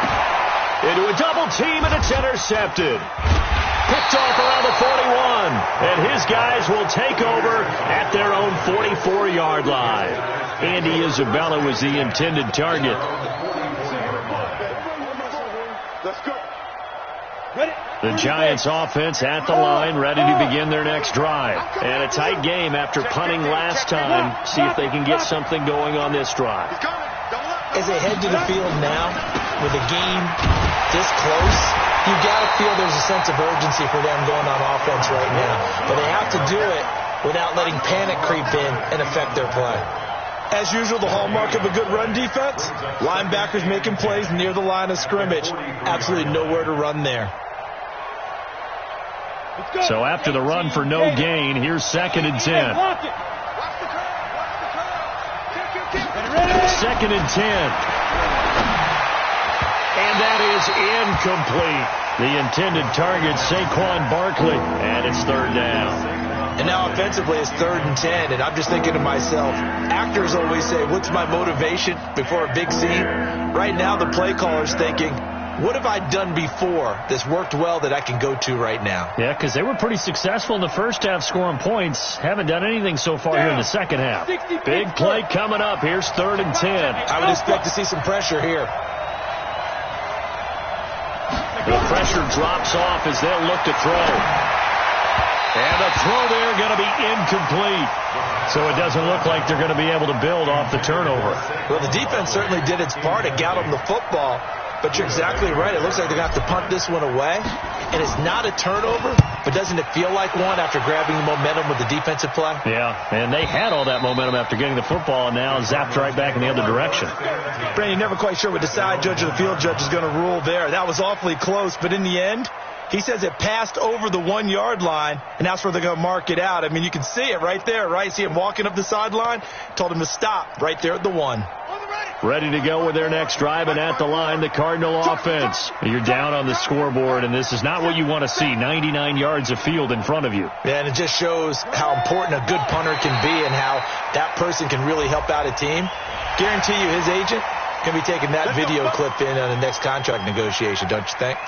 into a double team, and it's intercepted. Picked off around the 41. And his guys will take over at their own 44-yard line. Andy Isabella was the intended target. Let's go. The Giants offense at the line, ready to begin their next drive. And a tight game after punting last time. See if they can get something going on this drive. As they head to the field now, with the game this close, you got to feel there's a sense of urgency for them going on offense right now. But they have to do it without letting panic creep in and affect their play. As usual, the hallmark of a good run defense, linebackers making plays near the line of scrimmage. Absolutely nowhere to run there. So after the run for no gain, here's 2nd and 10. 2nd and 10. And that is incomplete. The intended target, Saquon Barkley. And it's 3rd down. And now offensively it's 3rd and 10. And I'm just thinking to myself, actors always say, what's my motivation before a big scene? Right now the play caller's thinking, what have I done before that's worked well that I can go to right now? Yeah, because they were pretty successful in the first half scoring points. Haven't done anything so far here in the second half. Big play coming up. Here's 3rd and 10. I would expect to see some pressure here. The pressure drops off as they'll look to throw. And the throw there going to be incomplete. So it doesn't look like they're going to be able to build off the turnover. Well, the defense certainly did its part. It got them the football. But you're exactly right. It looks like they're going to have to punt this one away. And it's not a turnover, but doesn't it feel like one after grabbing the momentum with the defensive play? Yeah, and they had all that momentum after getting the football and now zapped right back in the other direction. Brandon, never quite sure what the side judge or the field judge is going to rule there. That was awfully close, but in the end, he says it passed over the 1-yard line, and that's where they're going to mark it out. I mean, you can see it right there, right? See him walking up the sideline? Told him to stop right there at the 1. Ready to go with their next drive, and at the line, the Cardinal offense. You're down on the scoreboard, and this is not what you want to see. 99 yards of field in front of you. Yeah, and it just shows how important a good punter can be and how that person can really help out a team. Guarantee you his agent can be taking that video clip in on the next contract negotiation, don't you think?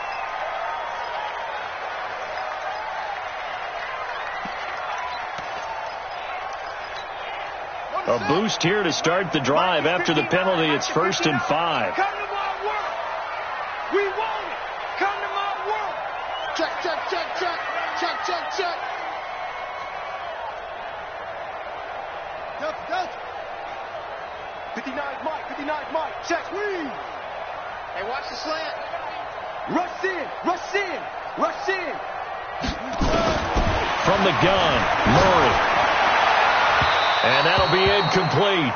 A boost here to start the drive. After the penalty, it's 1st and 5. Come to my world. We want it. Come to my world. Check, check, check, check. Check, check, check. Delta. 59's Mike. 59's Mike. Check. Please. Hey, watch the slant. Rush in. Rush in. Rush in. From the gun, Murray. And that'll be incomplete.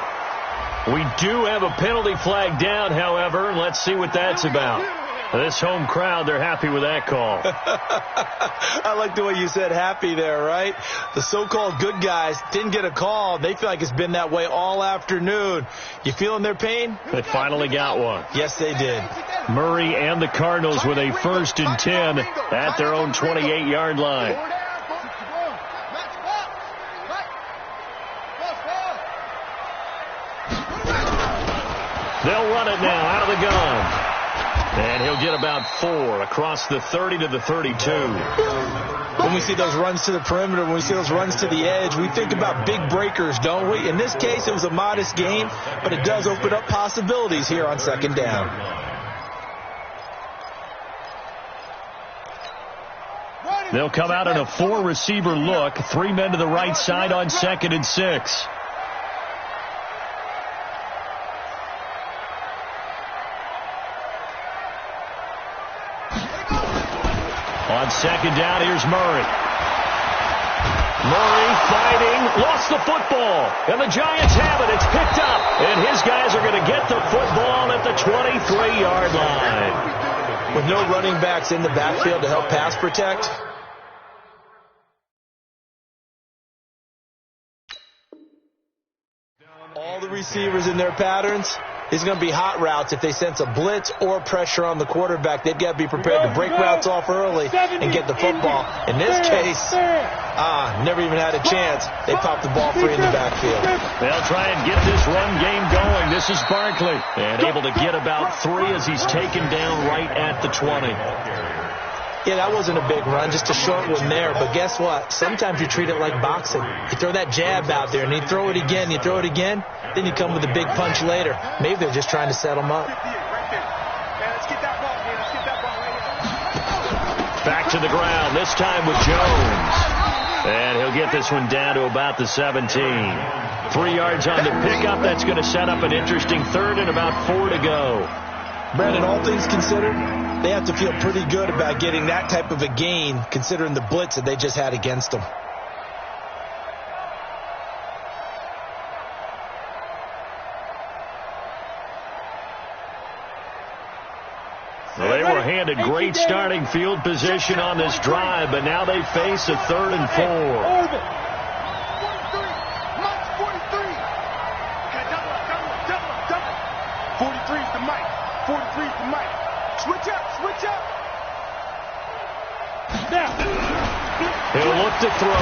We do have a penalty flag down, however. Let's see what that's about. This home crowd, they're happy with that call. I like the way you said happy there, right? The so-called good guys didn't get a call. They feel like it's been that way all afternoon. You feeling their pain? They finally got one. Yes, they did. Murray and the Cardinals with a 1st and 10 at their own 28-yard line. They'll run it now out of the gun. And he'll get about 4 across the 30 to the 32. When we see those runs to the perimeter, when we see those runs to the edge, we think about big breakers, don't we? In this case, it was a modest gain, but it does open up possibilities here on 2nd down. They'll come out in a 4-receiver look. 3 men to the right side on 2nd and 6. On 2nd down, here's Murray. Murray fighting, lost the football, and the Giants have it. It's picked up, and his guys are going to get the football at the 23-yard line. With no running backs in the backfield to help pass protect. All the receivers in their patterns. It's going to be hot routes. If they sense a blitz or pressure on the quarterback, they've got to be prepared to break routes off early and get the football. In this case, never even had a chance. They popped the ball free in the backfield. They'll try and get this run game going. This is Barkley, and able to get about 3 as he's taken down right at the 20. Yeah, that wasn't a big run, just a short one there. But guess what? Sometimes you treat it like boxing. You throw that jab out there, and you throw it again, you throw it again, then you come with a big punch later. Maybe they're just trying to set them up. Back to the ground, this time with Jones. And he'll get this one down to about the 17. 3 yards on the pickup. That's going to set up an interesting 3rd and about 4 to go. Brandon, all things considered, they have to feel pretty good about getting that type of a gain, considering the blitz that they just had against them. Well, they were handed great starting field position on this drive, but now they face a 3rd and 4. 43's the mic. 43's the mic. Switch up, switch up. Now. He'll look to throw.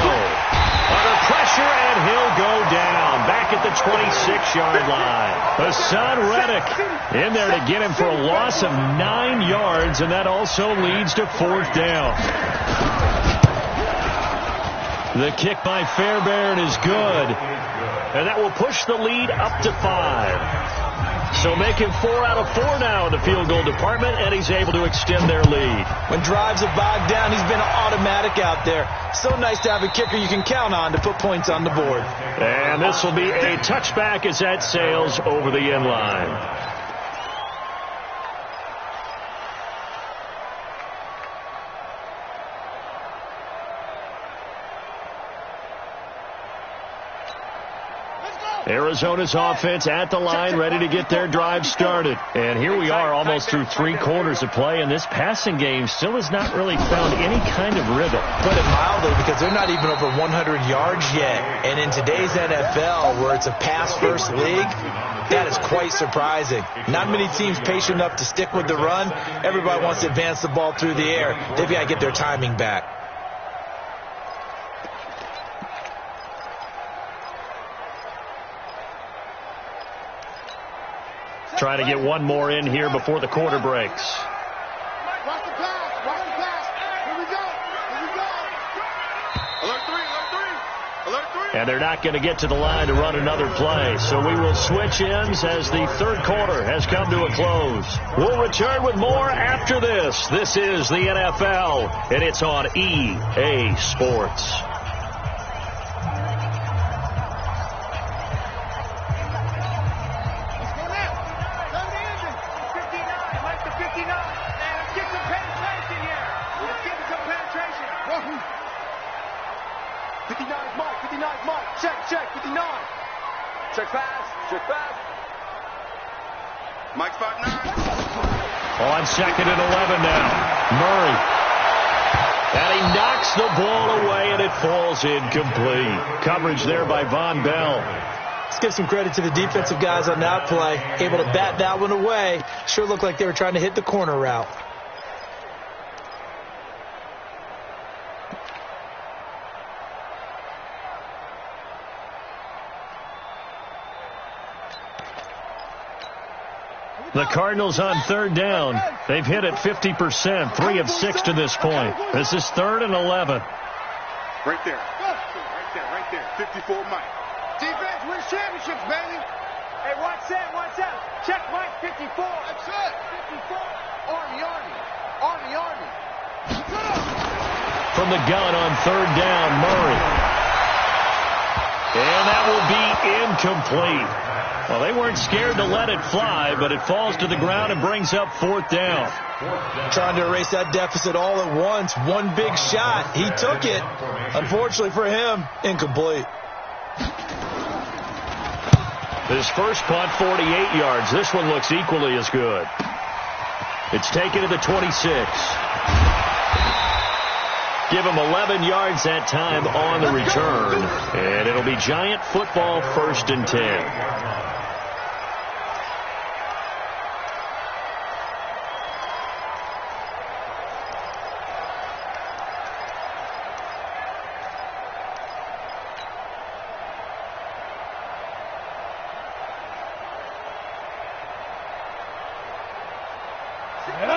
Under pressure, and he'll go down. Back at the 26-yard line. Hassan Reddick in there to get him for a loss of 9 yards, and that also leads to 4th down. The kick by Fairbairn is good, and that will push the lead up to 5. So making 4 out of 4 now in the field goal department, and he's able to extend their lead. When drives are bogged down, he's been automatic out there. So nice to have a kicker you can count on to put points on the board. And this will be a touchback as that sails over the end line. Arizona's offense at the line, ready to get their drive started. And here we are almost through 3 quarters of play, and this passing game still has not really found any kind of rhythm. Put it mildly, because they're not even over 100 yards yet. And in today's NFL, where it's a pass-first league, that is quite surprising. Not many teams patient enough to stick with the run. Everybody wants to advance the ball through the air. They've got to get their timing back. Trying to get one more in here before the quarter breaks. Watch the pass. Watch the pass. Here we go. Here we go. Alert 3. Alert 3. Alert 3. And they're not going to get to the line to run another play. So we will switch ends as the third quarter has come to a close. We'll return with more after this. This is the NFL, and it's on EA Sports. Check, 59. Check fast. Mike's 5'9". On second and 11 now. Murray. And he knocks the ball away, and it falls incomplete. Coverage there by Von Bell. Let's give some credit to the defensive guys on that play. Able to bat that one away. Sure looked like they were trying to hit the corner route. The Cardinals on third down. They've hit it 50%, 3 of 6 to this point. This is 3rd and 11. Right there. 54 Mike. Defense wins championships, baby. Hey, watch that. Check Mike, 54. That's it. 54. Army. From the gun on third down, Murray. And that will be incomplete. Well, they weren't scared to let it fly, but it falls to the ground and brings up 4th down. Trying to erase that deficit all at once. One big shot. He took it. Unfortunately for him, incomplete. His first punt, 48 yards. This one looks equally as good. It's taken to the 26. Give him 11 yards that time on the return. And it'll be Giant football, 1st and 10.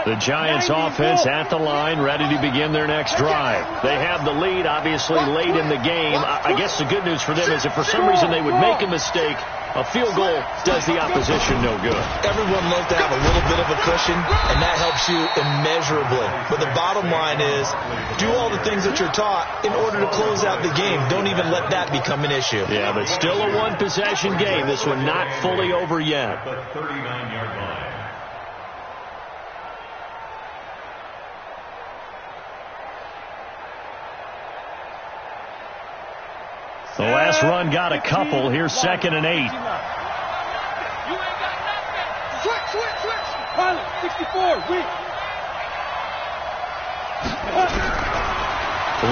The Giants offense at the line, ready to begin their next drive. They have the lead, obviously, late in the game. I guess the good news for them is if for some reason they would make a mistake, a field goal does the opposition no good. Everyone loves to have a little bit of a cushion, and that helps you immeasurably. But the bottom line is, do all the things that you're taught in order to close out the game. Don't even let that become an issue. Yeah, but still a one-possession game. This one not fully over yet. The 39-yard line. The last run got a couple. Here's 2nd and 8. You ain't got nothing. Switch. Pilot, 64, weak.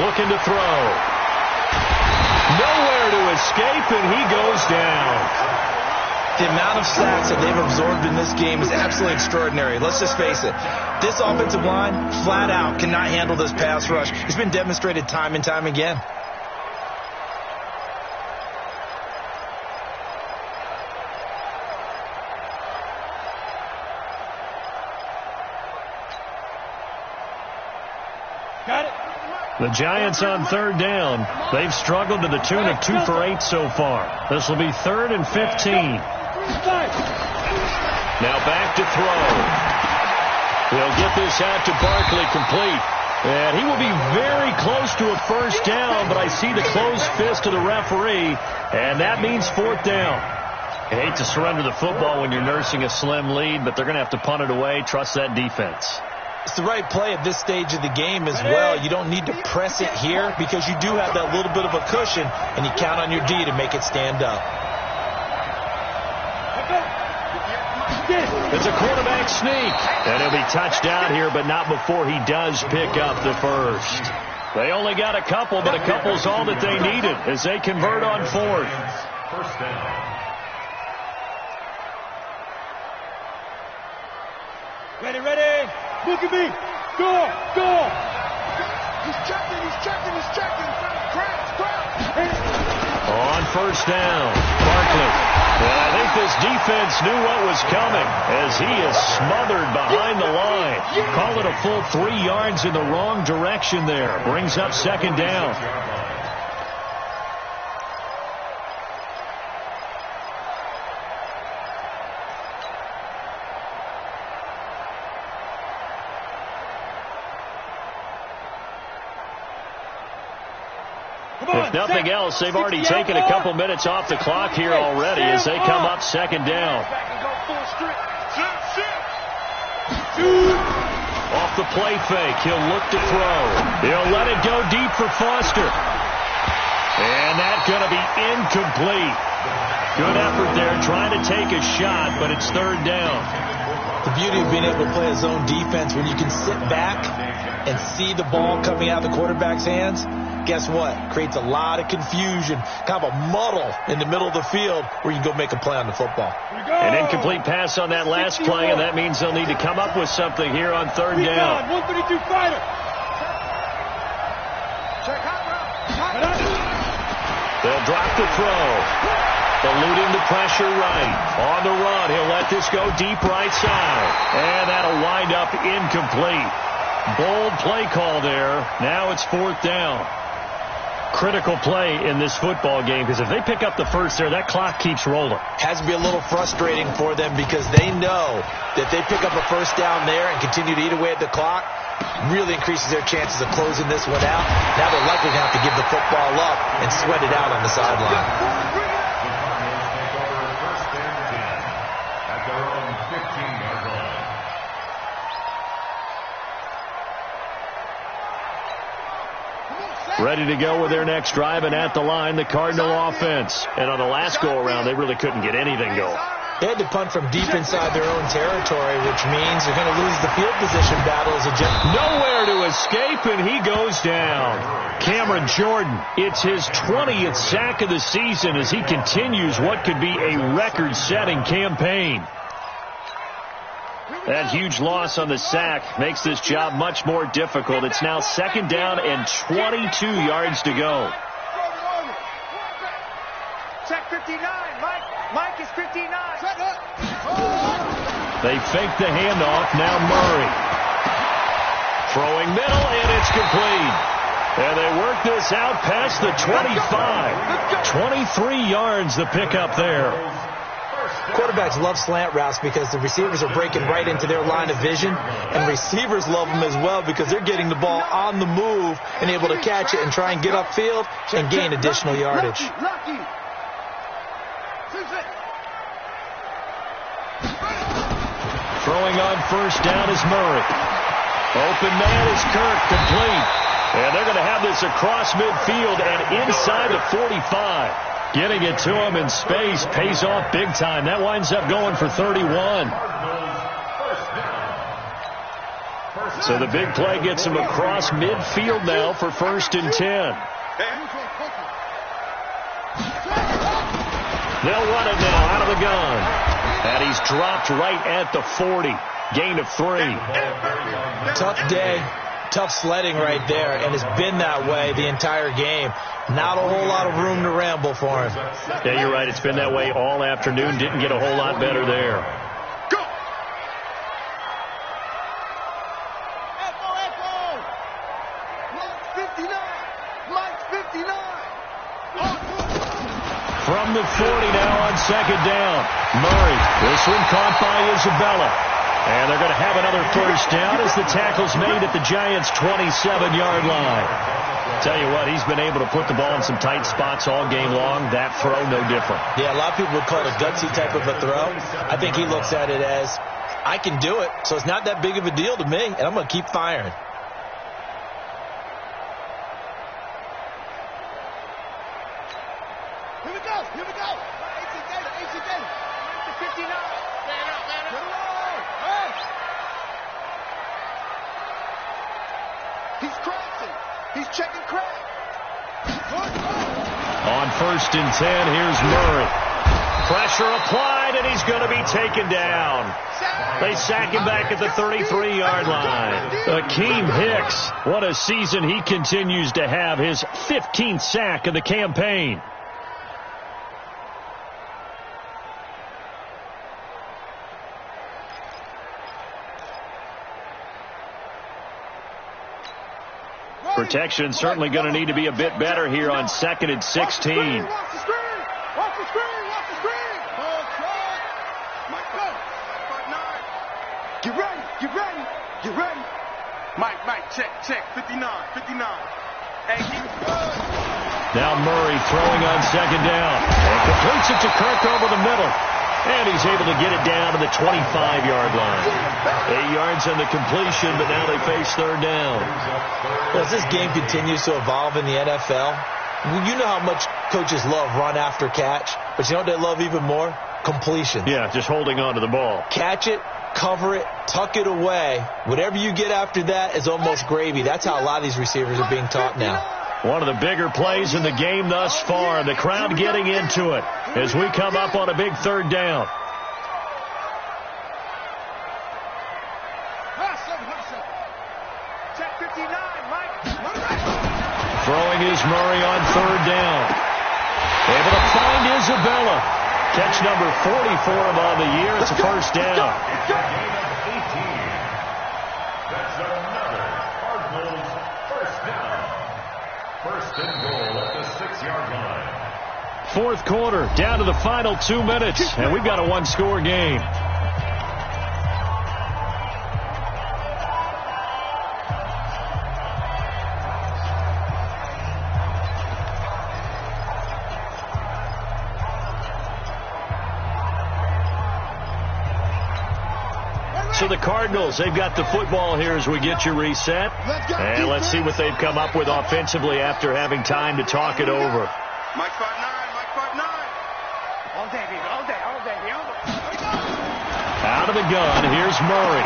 Looking to throw. Nowhere to escape, and he goes down. The amount of sacks that they've absorbed in this game is absolutely extraordinary. Let's just face it. This offensive line, flat out, cannot handle this pass rush. It's been demonstrated time and time again. The Giants on third down. They've struggled to the tune of 2 for 8 so far. This will be 3rd and 15. Now back to throw. They'll get this out to Barkley complete. And he will be very close to a first down, but I see the closed fist of the referee, and that means 4th down. I hate to surrender the football when you're nursing a slim lead, but they're going to have to punt it away. Trust that defense. It's the right play at this stage of the game as well. You don't need to press it here because you do have that little bit of a cushion, and you count on your D to make it stand up. It's a quarterback sneak, and he'll be touched out here, but not before he does pick up the first. They only got a couple, but a couple's all that they needed as they convert on 4th. First down. Ready. Look at me. Go. He's checking. Crouch. On first down, Barkley. And I think this defense knew what was coming as he is smothered behind the line. Call it a full 3 yards in the wrong direction there. Brings up 2nd down. If nothing else, they've already taken a couple minutes off the clock here already as they come up second down. Off the play fake, he'll look to throw. He'll let it go deep for Foster. And that's going to be incomplete. Good effort there trying to take a shot, but it's third down. The beauty of being able to play a zone defense when you can sit back and see the ball coming out of the quarterback's hands, guess what? Creates a lot of confusion, kind of a muddle in the middle of the field where you can go make a play on the football. An incomplete pass on that last play, and that means they'll need to come up with something here on third down. 132 fighter. They'll drop the throw. Eluding the pressure right. On the run, he'll let this go deep right side. And that'll wind up incomplete. Bold play call there. Now it's fourth down. Critical play in this football game because if they pick up the first there, that clock keeps rolling. Has to be a little frustrating for them because they know that they pick up a first down there and continue to eat away at the clock, really increases their chances of closing this one out. Now they're likely to have to give the football up and sweat it out on the sideline. Ready to go with their next drive, and at the line, the Cardinal offense. And on the last go-around, they really couldn't get anything going. They had to punt from deep inside their own territory, which means they're going to lose the field position battle as a nowhere to escape, and he goes down. Cameron Jordan, it's his 20th sack of the season as he continues what could be a record-setting campaign. That huge loss on the sack makes this job much more difficult. It's now second down and 22 yards to go. Check 59. Mike is 59. They fake the handoff. Now Murray. Throwing middle, and it's complete. And they work this out past the 25. 23 yards the pickup there. Quarterbacks love slant routes because the receivers are breaking right into their line of vision, and receivers love them as well because they're getting the ball on the move and able to catch it and try and get upfield and gain additional yardage. Throwing on first down is Murray. Open man is Kirk, complete. And they're going to have this across midfield and inside the 45. Getting it to him in space pays off big time. That winds up going for 31. So the big play gets him across midfield now for first and 10. They'll run it now out of the gun. And he's dropped right at the 40. Gain of 3. Tough day. Tough sledding right there, and it's been that way the entire game. Not a whole lot of room to ramble for him. Yeah, you're right. It's been that way all afternoon. Didn't get a whole lot better there. Go! Mike's 59! Mike's 59! From the 40 now on second down. Murray. This one caught by Isabella. And they're going to have another first down as the tackle's made at the Giants' 27-yard line. Tell you what, he's been able to put the ball in some tight spots all game long. That throw, no different. Yeah, a lot of people would call it a gutsy type of a throw. I think he looks at it as, I can do it, so it's not that big of a deal to me, and I'm going to keep firing. Here we go! Here we go! AC Data! 59! Man up, man up! He's crossing. He's checking crack. On first and 10, here's Murray. Pressure applied, and he's going to be taken down. They sack him back at the 33-yard line. Akeem Hicks, what a season he continues to have. His 15th sack of the campaign. Protection certainly going to need to be a bit better here on second and 16. Watch the screen! Watch the screen! Watch the screen! Mike, go! 5-9. Get ready! Get ready! Get ready! Mike, check. 59. Now Murray throwing on second down. And completes it to Kirk over the middle. And he's able to get it down to the 25-yard line. 8 yards on the completion, but now they face third down. Well, as this game continues to evolve in the NFL, you know how much coaches love run after catch, but you know what they love even more? Completion. Yeah, just holding on to the ball. Catch it, cover it, tuck it away. Whatever you get after that is almost gravy. That's how a lot of these receivers are being taught now. One of the bigger plays in the game thus far. The crowd getting into it as we come up on a big third down. Check 59, Mike. Throwing is Murray on third down. Able to find Isabella. Catch number 40 for him on the year. It's a first down. That's another Cardinals first down. First and goal at the 6-yard line. Fourth quarter, down to the final 2 minutes, and we've got a one-score game. So the Cardinals, they've got the football here as we get you reset. And let's see what they've come up with offensively after having time to talk it over. Mike 5-9, Mike 5-9. All day, baby, all day, all day, all day. Out of the gun, here's Murray.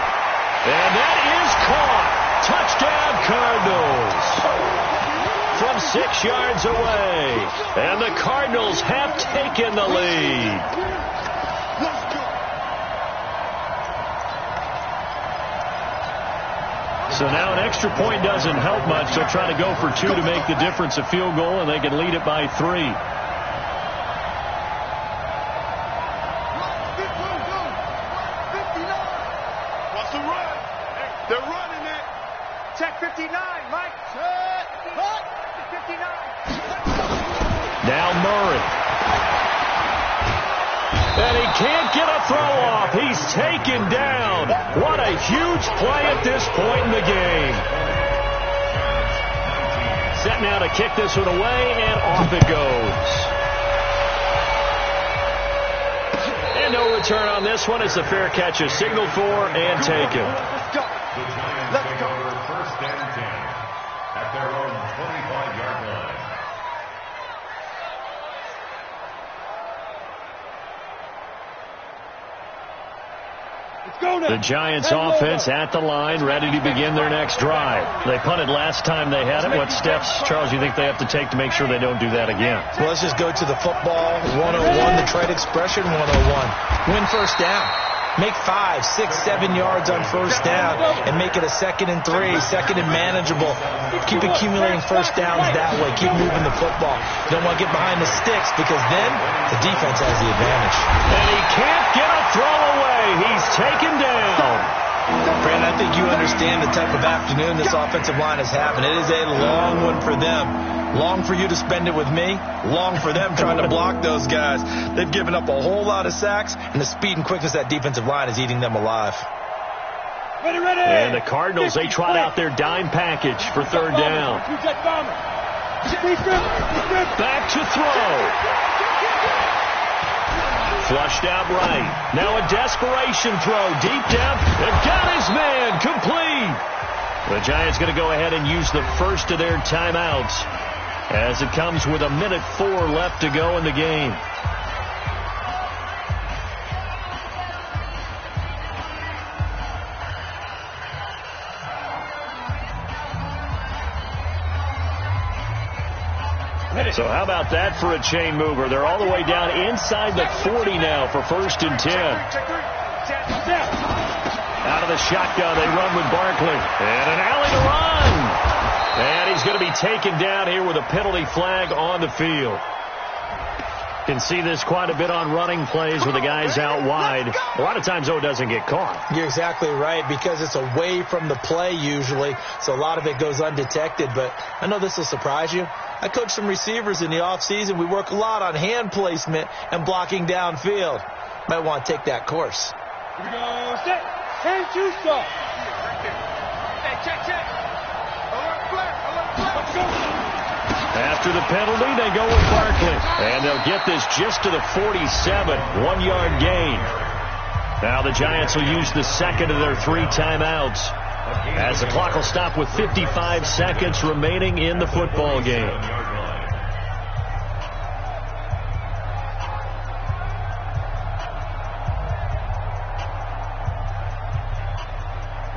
And that is caught. Touchdown, Cardinals. From 6 yards away. And the Cardinals have taken the lead. So now an extra point doesn't help much. They'll try to go for 2 to make the difference a field goal, and they can lead it by 3. What's the run? They're running it. Check 59, Mike. Check. 59. Now Murray. And he can't get a throw off. He's taken down. What a huge play at this point in the game. Set now to kick this one away, and off it goes. And no return on this one. It's a fair catch, a signal for and taken. Let's go. The Giants take over first and 10 at their own 25-yard line. The Giants offense at the line, ready to begin their next drive. They punted last time they had it. What steps, Charles, you think they have to take to make sure they don't do that again? Well, let's just go to the football 101, the trade expression 101. Win first down. Make 5, 6, 7 yards on first down and make it a 2nd and 3, 2nd and manageable. Keep accumulating first downs that way. Keep moving the football. You don't want to get behind the sticks because then the defense has the advantage. And he can't get a throw away. He's taken down. Brandon, I think you understand the type of afternoon this offensive line is having. It is a long one for them. Long for you to spend it with me. Long for them trying to block those guys. They've given up a whole lot of sacks, and the speed and quickness of that defensive line is eating them alive. Ready, ready. And the Cardinals, they trot out their dime package for third down. Back to throw. Flushed out right. Now a desperation throw deep down. They've got his man complete. The Giants going to go ahead and use the first of their timeouts as it comes with 1:04 left to go in the game. So how about that for a chain mover? They're all the way down inside the 40 now for 1st and 10. Out of the shotgun, they run with Barkley. And an alley to run. And he's going to be taken down here with a penalty flag on the field. Can see this quite a bit on running plays with the guys out wide. A lot of times, though, it doesn't get caught. You're exactly right, because it's away from the play usually, so a lot of it goes undetected. But I know this will surprise you. I coach some receivers in the offseason. We work a lot on hand placement and blocking downfield. Might want to take that course. Here we go. Set. And two stop. Hey, check. Alert flare. Alert flare. Let's go. After the penalty, they go with Barkley. And they'll get this just to the 47, 1-yard gain. Now the Giants will use the second of their 3 timeouts, as the clock will stop with 55 seconds remaining in the football game.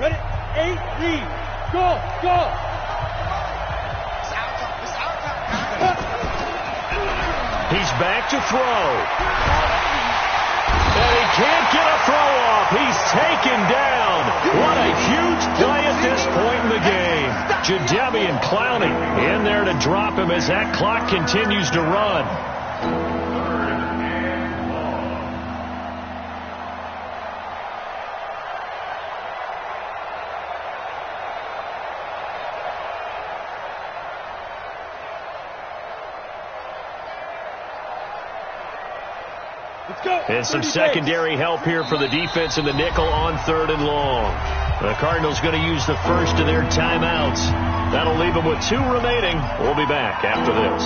Ready? 8, lead. Go, go. He's back to throw. And he can't get a throw off. He's taken down. What a huge play at this point in the game. Jadeveon Clowney in there to drop him as that clock continues to run. And some secondary help here for the defense in the nickel on 3rd and long. The Cardinals going to use the first of their timeouts. That'll leave them with 2 remaining. We'll be back after this.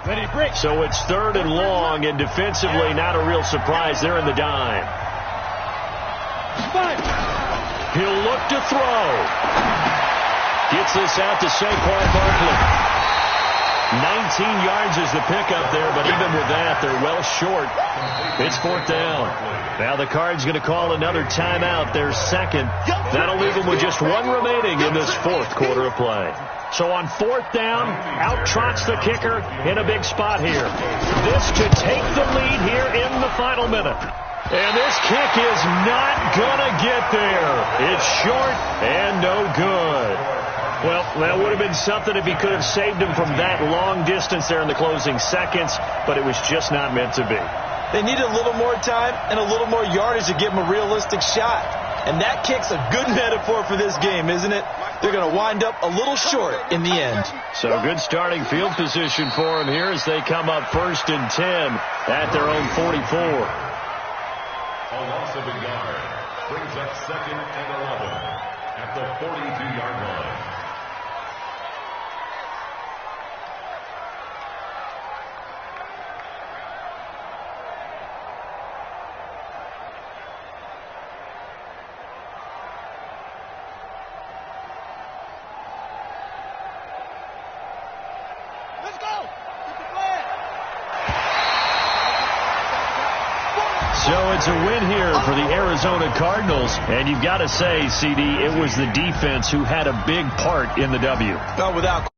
Ready to break. So it's 3rd and long, and defensively not a real surprise. They're in the dime. He'll look to throw. Gets this out to Saquon Barkley. 19 yards is the pickup there, but even with that, they're well short. It's 4th down. Now the Cards going to call another timeout, their second. That'll leave them with just 1 remaining in this 4th quarter of play. So on 4th down, out trots the kicker in a big spot here. This to take the lead here in the final minute. And this kick is not going to get there. It's short and no good. Well, that would have been something if he could have saved him from that long distance there in the closing seconds, but it was just not meant to be. They needed a little more time and a little more yardage to give him a realistic shot. And that kick's a good metaphor for this game, isn't it? They're going to wind up a little short in the end. So good starting field position for them here as they come up 1st and 10 at their own 44. A loss of a yard brings up 2nd and 11 at the 42-yard line. So it's a win here for the Arizona Cardinals. And you've got to say, CD, it was the defense who had a big part in the W. No, without